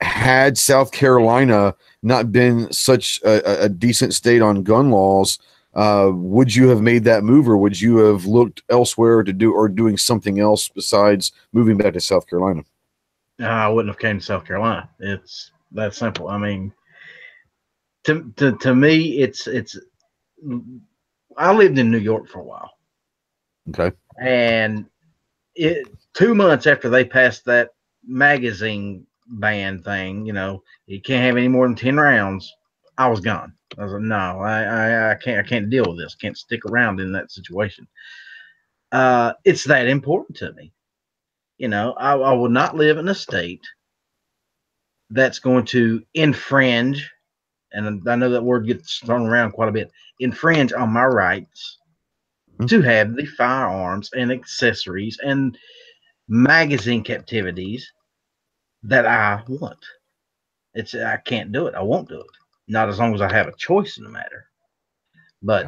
had South Carolina not been such a decent state on gun laws, would you have made that move, or would you have looked elsewhere to doing something else besides moving back to South Carolina? I wouldn't have came to South Carolina. It's that simple. I mean, to me, it's. I lived in New York for a while. Okay. And 2 months after they passed that magazine ban thing, you can't have any more than 10 rounds. I was gone. I was like, no, I can't deal with this. Can't stick around in that situation. It's that important to me. I will not live in a state that's going to infringe, and I know that word gets thrown around quite a bit, infringe on my rights to have the firearms and accessories and magazine captivities that I want. I can't do it. I won't do it. Not as long as I have a choice in the matter. But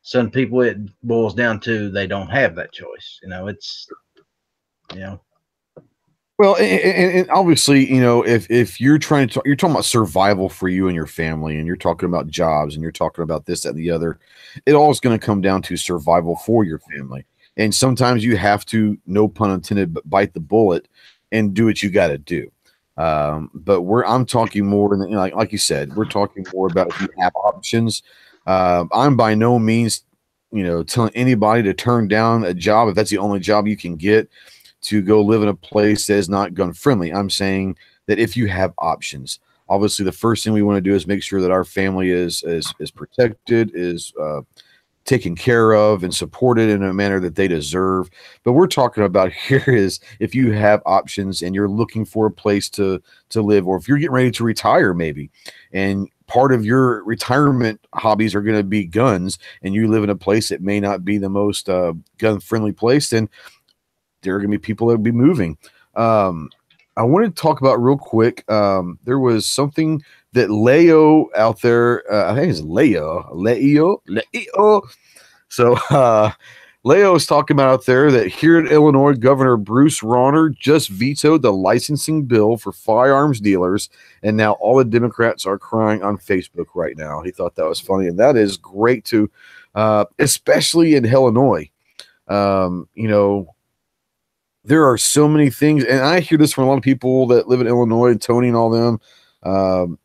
some people, it boils down to they don't have that choice. Well, and obviously, you know, if you're trying to you're talking about survival for you and your family, and you're talking about jobs, and you're talking about this, that, and the other, it all is going to come down to survival for your family. And sometimes you have to, no pun intended, but bite the bullet and do what you got to do. But I'm talking more than, you know, like you said, we're talking more about if you have options. I'm by no means, you know, telling anybody to turn down a job if that's the only job you can get, to go live in a place that is not gun friendly. I'm saying that if you have options, obviously the first thing we want to do is make sure that our family is protected, is taken care of, and supported in a manner that they deserve. But we're talking about here is if you have options and you're looking for a place to live, or if you're getting ready to retire maybe, and part of your retirement hobbies are going to be guns, and you live in a place that may not be the most gun friendly place, then there are going to be people that will be moving. I wanted to talk about real quick. There was something that Leo out there, I think it's Leo. So Leo is talking about out there that here in Illinois, Governor Bruce Rauner just vetoed the licensing bill for firearms dealers, and now all the Democrats are crying on Facebook right now. He thought that was funny, and that is great too, especially in Illinois. You know, there are so many things, and I hear this from a lot of people that live in Illinois, and Tony and all them,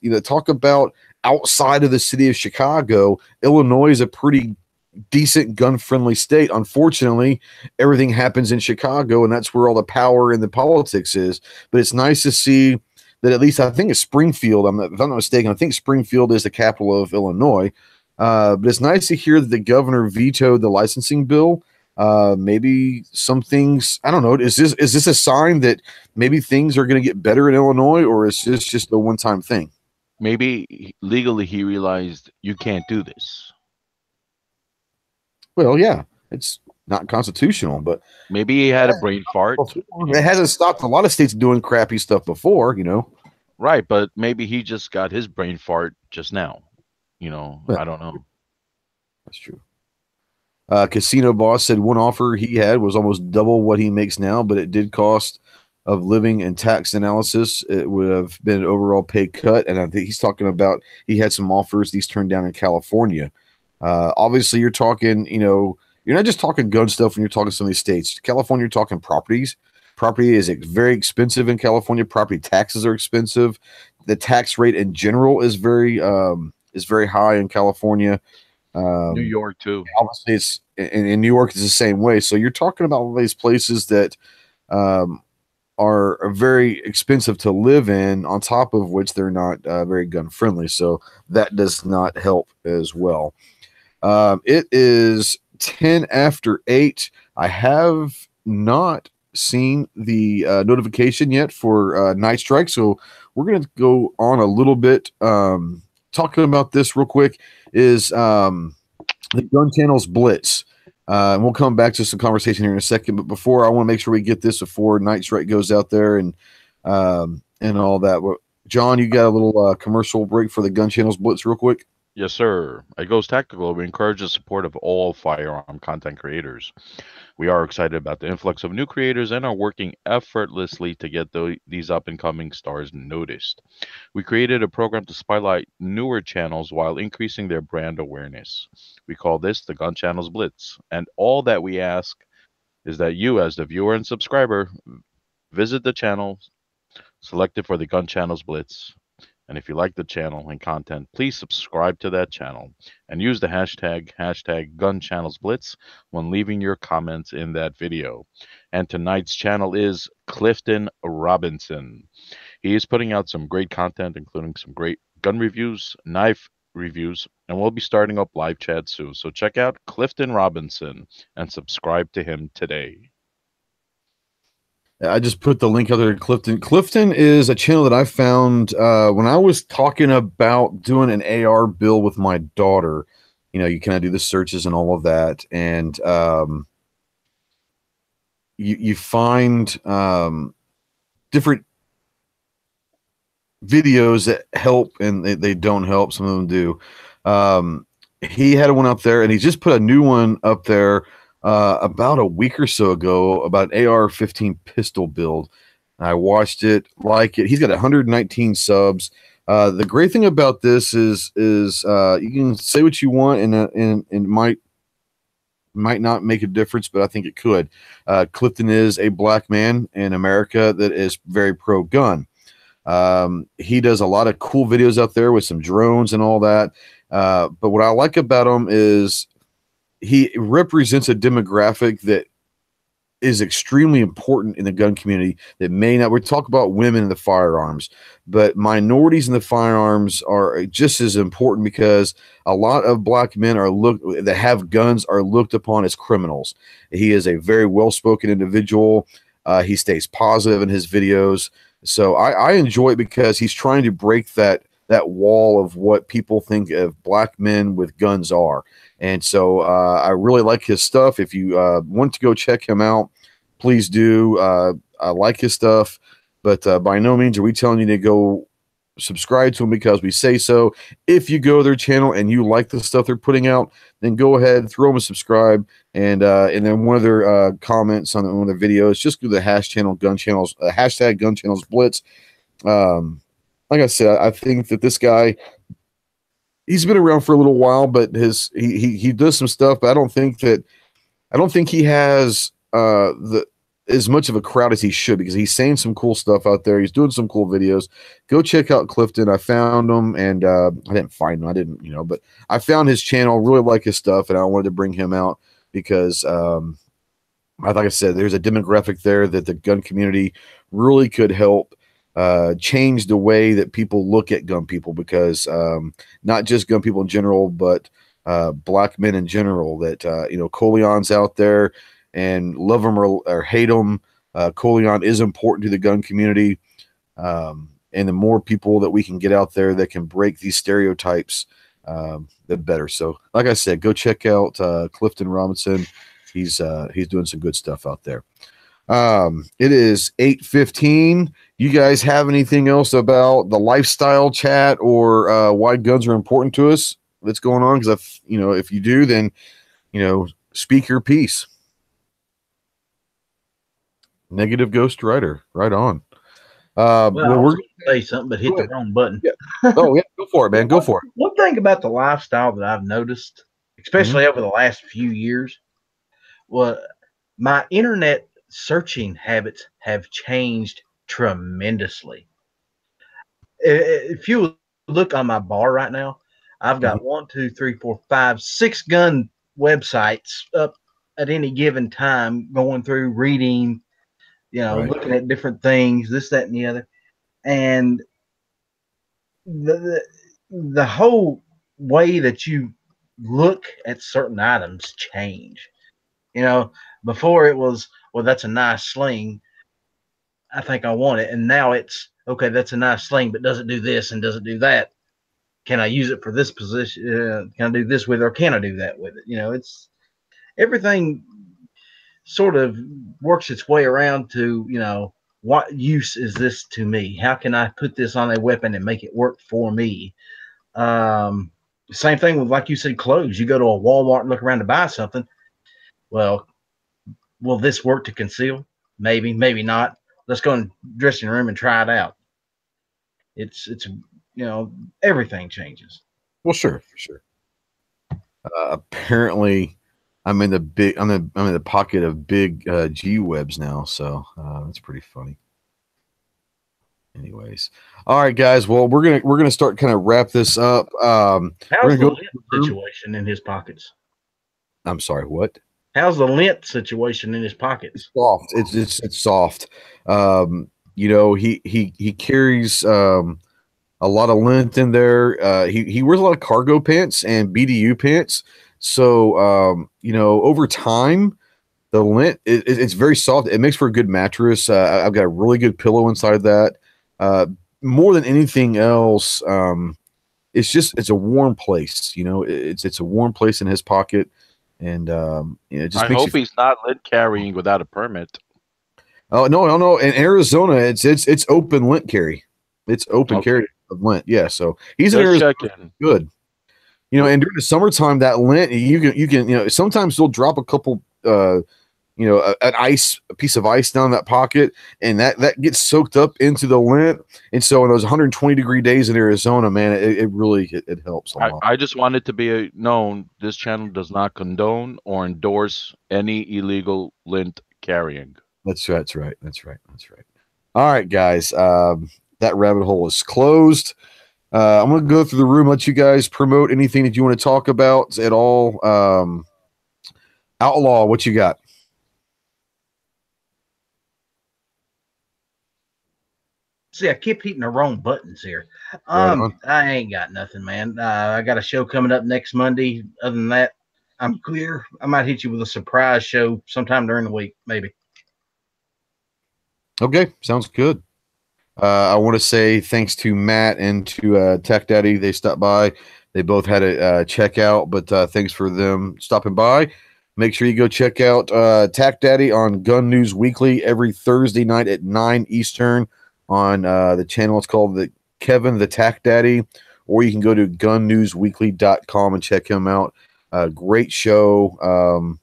you know, talk about outside of the city of Chicago, Illinois is a pretty decent gun-friendly state. Unfortunately, everything happens in Chicago, and that's where all the power and the politics is. But it's nice to see that at least, I think it's Springfield, if I'm not mistaken, I think Springfield is the capital of Illinois. But it's nice to hear that the governor vetoed the licensing bill. Maybe some things, I don't know. Is this a sign that maybe things are going to get better in Illinois, or is this just a one-time thing? Maybe legally he realized you can't do this. Well, yeah, it's not constitutional, but maybe he had a brain fart. It hasn't stopped a lot of states doing crappy stuff before, you know. Right, but maybe he just got his brain fart just now. You know, I don't know. That's true. Casino Boss said one offer he had was almost double what he makes now, but it did cost of living and tax analysis. It would have been an overall pay cut. And I think he's talking about he had some offers he's turned down in California. Obviously, you're talking, you know, you're not just talking gun stuff when you're talking some of these states. California, you're talking properties. Property is very expensive in California. Property taxes are expensive. The tax rate in general is very high in California. New York too. Obviously, it's in New York is the same way. So you're talking about all these places that are very expensive to live in. On top of which, they're not very gun friendly. So that does not help as well. It is 10 after 8. I have not seen the notification yet for Night Strike, so we're going to go on a little bit. Talking about this real quick is the GunChannels Blitz. And we'll come back to some conversation here in a second. But before, I want to make sure we get this before Night Strike goes out there and all that. John, you got a little commercial break for the GunChannels Blitz real quick? Yes, sir. At Ghost Tactical, we encourage the support of all firearm content creators. We are excited about the influx of new creators and are working effortlessly to get these up-and-coming stars noticed. We created a program to spotlight newer channels while increasing their brand awareness. We call this the GunChannels Blitz, and all that we ask is that you, as the viewer and subscriber, visit the channel selected for the GunChannels Blitz. And if you like the channel and content, please subscribe to that channel and use the hashtag GunChannelsBlitz when leaving your comments in that video. And tonight's channel is Clifton Robinson. He is putting out some great content, including some great gun reviews, knife reviews, and we'll be starting up live chat soon. So check out Clifton Robinson and subscribe to him today. I just put the link out there to Clifton. Clifton is a channel that I found when I was talking about doing an AR build with my daughter. You know, you kind of do the searches and all of that. And you find different videos that help and they don't help. Some of them do. He had one up there, and he just put a new one up there about a week or so ago about an AR-15 pistol build. I watched it, like it. He's got 119 subs. The great thing about this is you can say what you want, and it might not make a difference, but I think it could. Clifton is a black man in America that is very pro-gun. He does a lot of cool videos out there with some drones and all that. But what I like about him is he represents a demographic that is extremely important in the gun community that may not. We talk about women in the firearms, but minorities in the firearms are just as important, because a lot of black men that have guns are looked upon as criminals. He is a very well-spoken individual. He stays positive in his videos. So I enjoy it because he's trying to break that wall of what people think of black men with guns are. And so I really like his stuff. If you want to go check him out, please do. I like his stuff, but by no means are we telling you to go subscribe to him because we say so. If you go to their channel and you like the stuff they're putting out, then go ahead, throw them a subscribe. And then one of their comments on one of their videos, just go to the #GunChannels, hashtag GunChannels Blitz. Like I said, I think that this guy, he's been around for a little while, but he does some stuff, but I don't think he has as much of a crowd as he should, because he's saying some cool stuff out there. He's doing some cool videos. Go check out Clifton. I found him, and I didn't find him. But I found his channel, really like his stuff, and I wanted to bring him out because, like I said, there's a demographic there that the gun community really could help change the way that people look at gun people, because not just gun people in general, but black men in general, that Coleon's out there, and love him or hate him, Coleon is important to the gun community, and the more people that we can get out there that can break these stereotypes, the better. So like I said, go check out Clifton Robinson. He's doing some good stuff out there. It is 8:15. You guys have anything else about the lifestyle chat or why guns are important to us that's going on? Because if you do, then speak your piece. Negative Ghost Rider, right on. Well, we're going to say something, but hit the wrong button. Yeah. Oh yeah, go for it, man. Go for it. One thing about the lifestyle that I've noticed, especially over the last few years, my internet searching habits have changed tremendously. If you look on my bar right now, I've got 1, 2, 3, 4, 5, 6 gun websites up at any given time, going through, reading, looking at different things, this, that, and the other. And the whole way that you look at certain items change. Before it was, well, that's a nice sling, I think I want it. And now it's, okay, that's a nice sling, but does it do this and does it do that? Can I use it for this position? Can I do this with it, or can I do that with it? It's everything sort of works its way around to, what use is this to me? How can I put this on a weapon and make it work for me? Same thing with, like you said, clothes. You go to a Walmart and look around to buy something. Well, will this work to conceal? Maybe, maybe not. Let's go in the dressing room and try it out. It's everything changes. Well, sure, for sure. Apparently, I'm in the pocket of big G webs now, so that's pretty funny. Anyways, all right, guys. Well, we're gonna start kind of wrap this up. How's the lint situation in his pockets? I'm sorry, what? How's the lint situation in his pockets? It's soft. It's soft. He carries a lot of lint in there. He wears a lot of cargo pants and BDU pants. So over time, the lint it's very soft. It makes for a good mattress. I've got a really good pillow inside that. More than anything else, it's a warm place. It's a warm place in his pocket. And it just I hope he's not lint carrying without a permit. Oh no! In Arizona, it's open lint carry. It's open carry of lint. Yeah, so he's in Arizona. Good. And during the summertime, that lint you can sometimes they'll drop a couple a piece of ice down that pocket, and that gets soaked up into the lint. And so in those 120-degree days in Arizona, man, it really helps a lot. I just wanted to be known, this channel does not condone or endorse any illegal lint carrying. That's right. All right, guys. That rabbit hole is closed. I'm going to go through the room, let you guys promote anything that you want to talk about at all. Outlaw, what you got? See, I keep hitting the wrong buttons here. Right I ain't got nothing, man. I got a show coming up next Monday. Other than that, I'm clear. I might hit you with a surprise show sometime during the week, maybe. Okay, sounds good. I want to say thanks to Matt and to Tech Daddy. They stopped by. They both had a checkout, but thanks for them stopping by. Make sure you go check out Tech Daddy on Gun News Weekly every Thursday night at 9 Eastern on the channel. It's called the Kevin the Tech Daddy, or you can go to gunnewsweekly.com and check him out. Great show.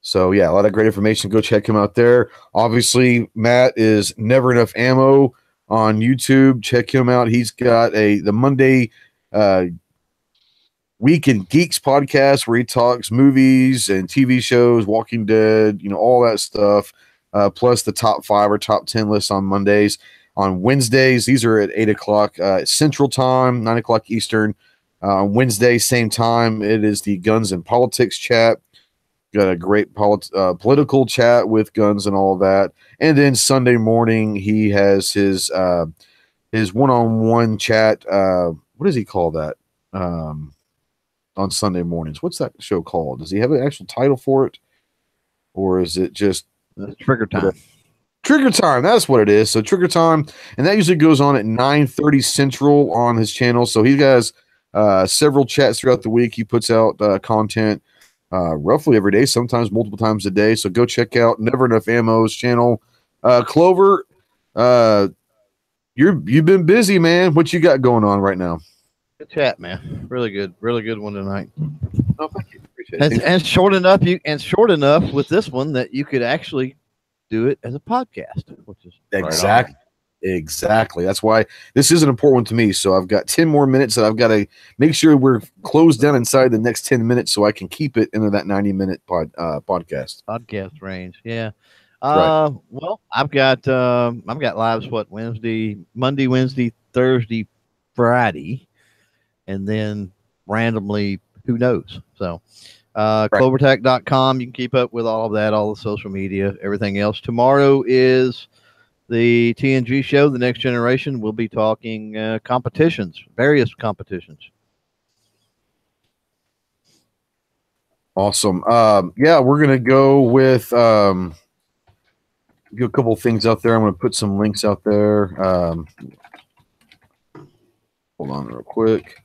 So yeah, a lot of great information. Go check him out there. Obviously, Matt is Never Enough Ammo on YouTube. Check him out. He's got the Monday Week in Geeks podcast where he talks movies and TV shows, Walking Dead, all that stuff. Plus the top 5 or top 10 lists on Mondays. On Wednesdays, these are at 8 o'clock Central Time, 9 o'clock Eastern. On Wednesday, same time, it is the Guns and Politics chat. Got a great political chat with guns and all of that. And then Sunday morning, he has his one-on-one chat. What does he call that on Sunday mornings? What's that show called? Does he have an actual title for it? Or is it just Trigger Time? Trigger Time, that's what it is. So Trigger Time, and that usually goes on at 9:30 Central on his channel. So he has several chats throughout the week. He puts out content roughly every day, sometimes multiple times a day. So go check out Never Enough Ammo's channel. Clover, you've been busy, man. What you got going on right now? Good chat, man. Really good one tonight. Oh, thank you. Appreciate it. And short enough with this one that you could actually do it as a podcast, which is exactly. That's why this is an important one to me. So I've got 10 more minutes that I've got to make sure we're closed down inside the next 10 minutes so I can keep it into that 90-minute podcast range. Yeah. Right. Well, I've got lives Monday, Wednesday, Thursday, Friday, and then randomly, who knows? So clovertech.com, you can keep up with all of that, all the social media, everything else. Tomorrow is the TNG show, The Next Generation. We'll be talking competitions, various competitions. Awesome. Yeah, we're going to go with a couple of things out there. I'm going to put some links out there. Hold on real quick.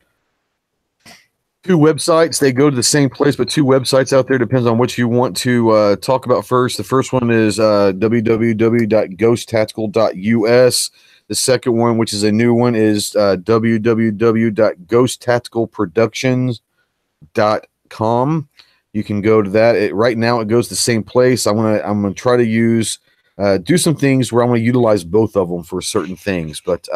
2 websites. They go to the same place, but 2 websites out there. Depends on what you want to talk about first. The first one is www.ghosttactical.us. The second one, which is a new one, is www.ghosttacticalproductions.com. You can go to that. Right now, it goes to the same place. I'm gonna try to do some things where I'm going to utilize both of them for certain things, but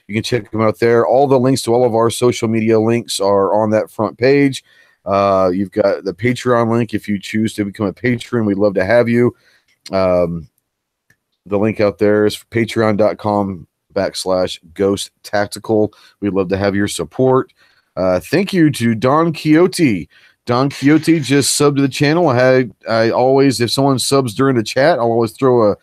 you can check them out there. All the links to all of our social media links are on that front page. You've got the Patreon link. If you choose to become a patron, we'd love to have you. The link out there is patreon.com/Ghost Tactical. We'd love to have your support. Thank you to Don Quixote. Don Quixote just subbed to the channel. I always, if someone subs during the chat, I'll always throw a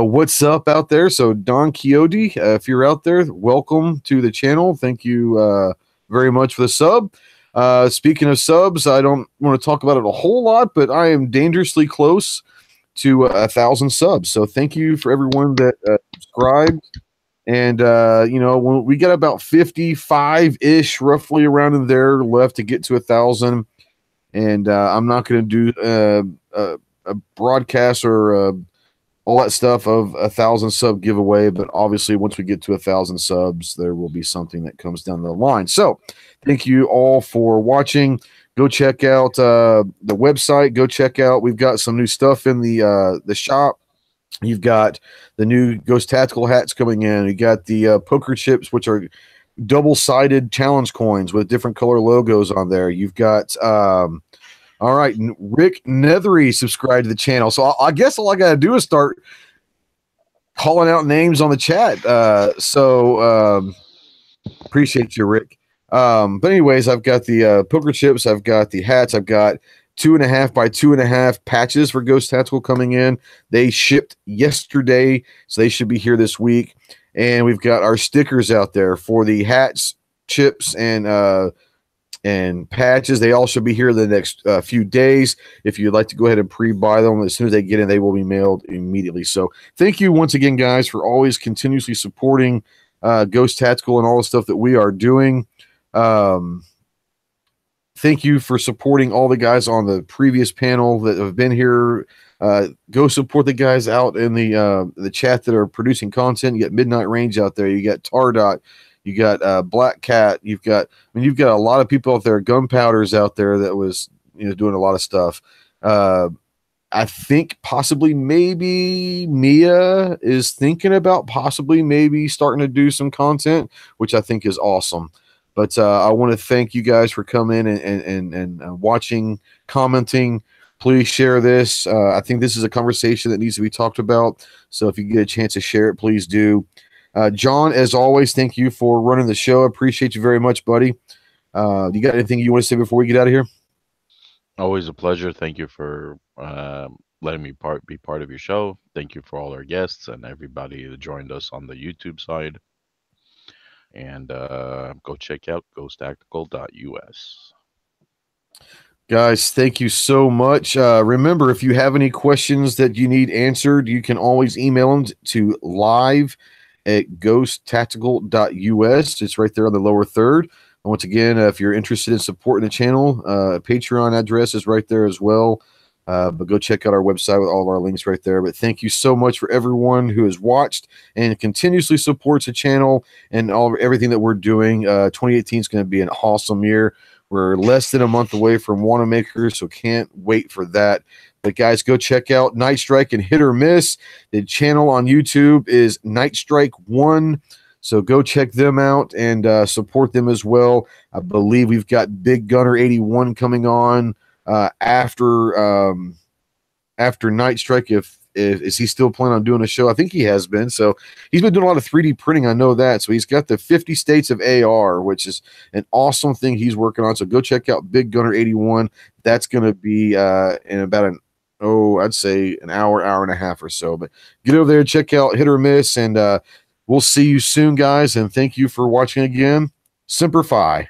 what's up out there. So Don Quixote, if you're out there, welcome to the channel. Thank you very much for the sub. Speaking of subs, I don't want to talk about it a whole lot, but I am dangerously close to 1,000 subs. So thank you for everyone that subscribed. And, when we got about 55-ish, roughly around in there left to get to 1,000. And I'm not going to do a broadcast or all that stuff of 1,000 sub giveaway. But obviously, once we get to 1,000 subs, there will be something that comes down the line. So thank you all for watching. Go check out the website. Go check out. We've got some new stuff in the shop. You've got the new Ghost Tactical hats coming in. You got the poker chips, which are double-sided challenge coins with different color logos on there. You've got all right, Rick Nethery subscribed to the channel. So I guess all I got to do is start calling out names on the chat. Appreciate you, Rick. But anyways, I've got the poker chips. I've got the hats. I've got 2.5 by 2.5 patches for Ghost Tactical coming in. They shipped yesterday, so they should be here this week. And we've got our stickers out there for the hats, chips, and patches. They all should be here the next few days. If you'd like to go ahead and pre-buy them, as soon as they get in, they will be mailed immediately. So thank you once again, guys, for always continuously supporting Ghost Tactical and all the stuff that we are doing. Thank you for supporting all the guys on the previous panel that have been here. Go support the guys out in the chat that are producing content. You got Midnight Range out there. You got Tardot. You got Black Cat. You've got a lot of people out there. Gunpowder's out there that was doing a lot of stuff. I think possibly maybe Mia is thinking about possibly maybe starting to do some content, which I think is awesome. But I want to thank you guys for coming and watching, commenting. Please share this. I think this is a conversation that needs to be talked about. So if you get a chance to share it, please do. John, as always, thank you for running the show. I appreciate you very much, buddy. You got anything you want to say before we get out of here? Always a pleasure. Thank you for letting me be part of your show. Thank you for all our guests and everybody that joined us on the YouTube side. And go check out ghosttactical.us. Guys, thank you so much. Remember, if you have any questions that you need answered, you can always email them to live@ghosttactical.us. It's right there on the lower third. And once again, if you're interested in supporting the channel, Patreon address is right there as well. But go check out our website with all of our links right there. But thank you so much for everyone who has watched and continuously supports the channel and everything that we're doing. 2018 is going to be an awesome year. We're less than a month away from Wanamaker, so can't wait for that. But guys, go check out Night Strike and Hit or Miss. The channel on YouTube is Night Strike 1. So go check them out and support them as well. I believe we've got Big Gunner 81 coming on after Night Strike. If is he still planning on doing a show? I think he has been. So he's been doing a lot of 3D printing. I know that. So he's got the 50 States of AR, which is an awesome thing he's working on. So go check out Big Gunner 81. That's going to be in about I'd say an hour and a half or so. But get over there, check out Hit or Miss, and we'll see you soon, guys. And thank you for watching again. Semper Fi.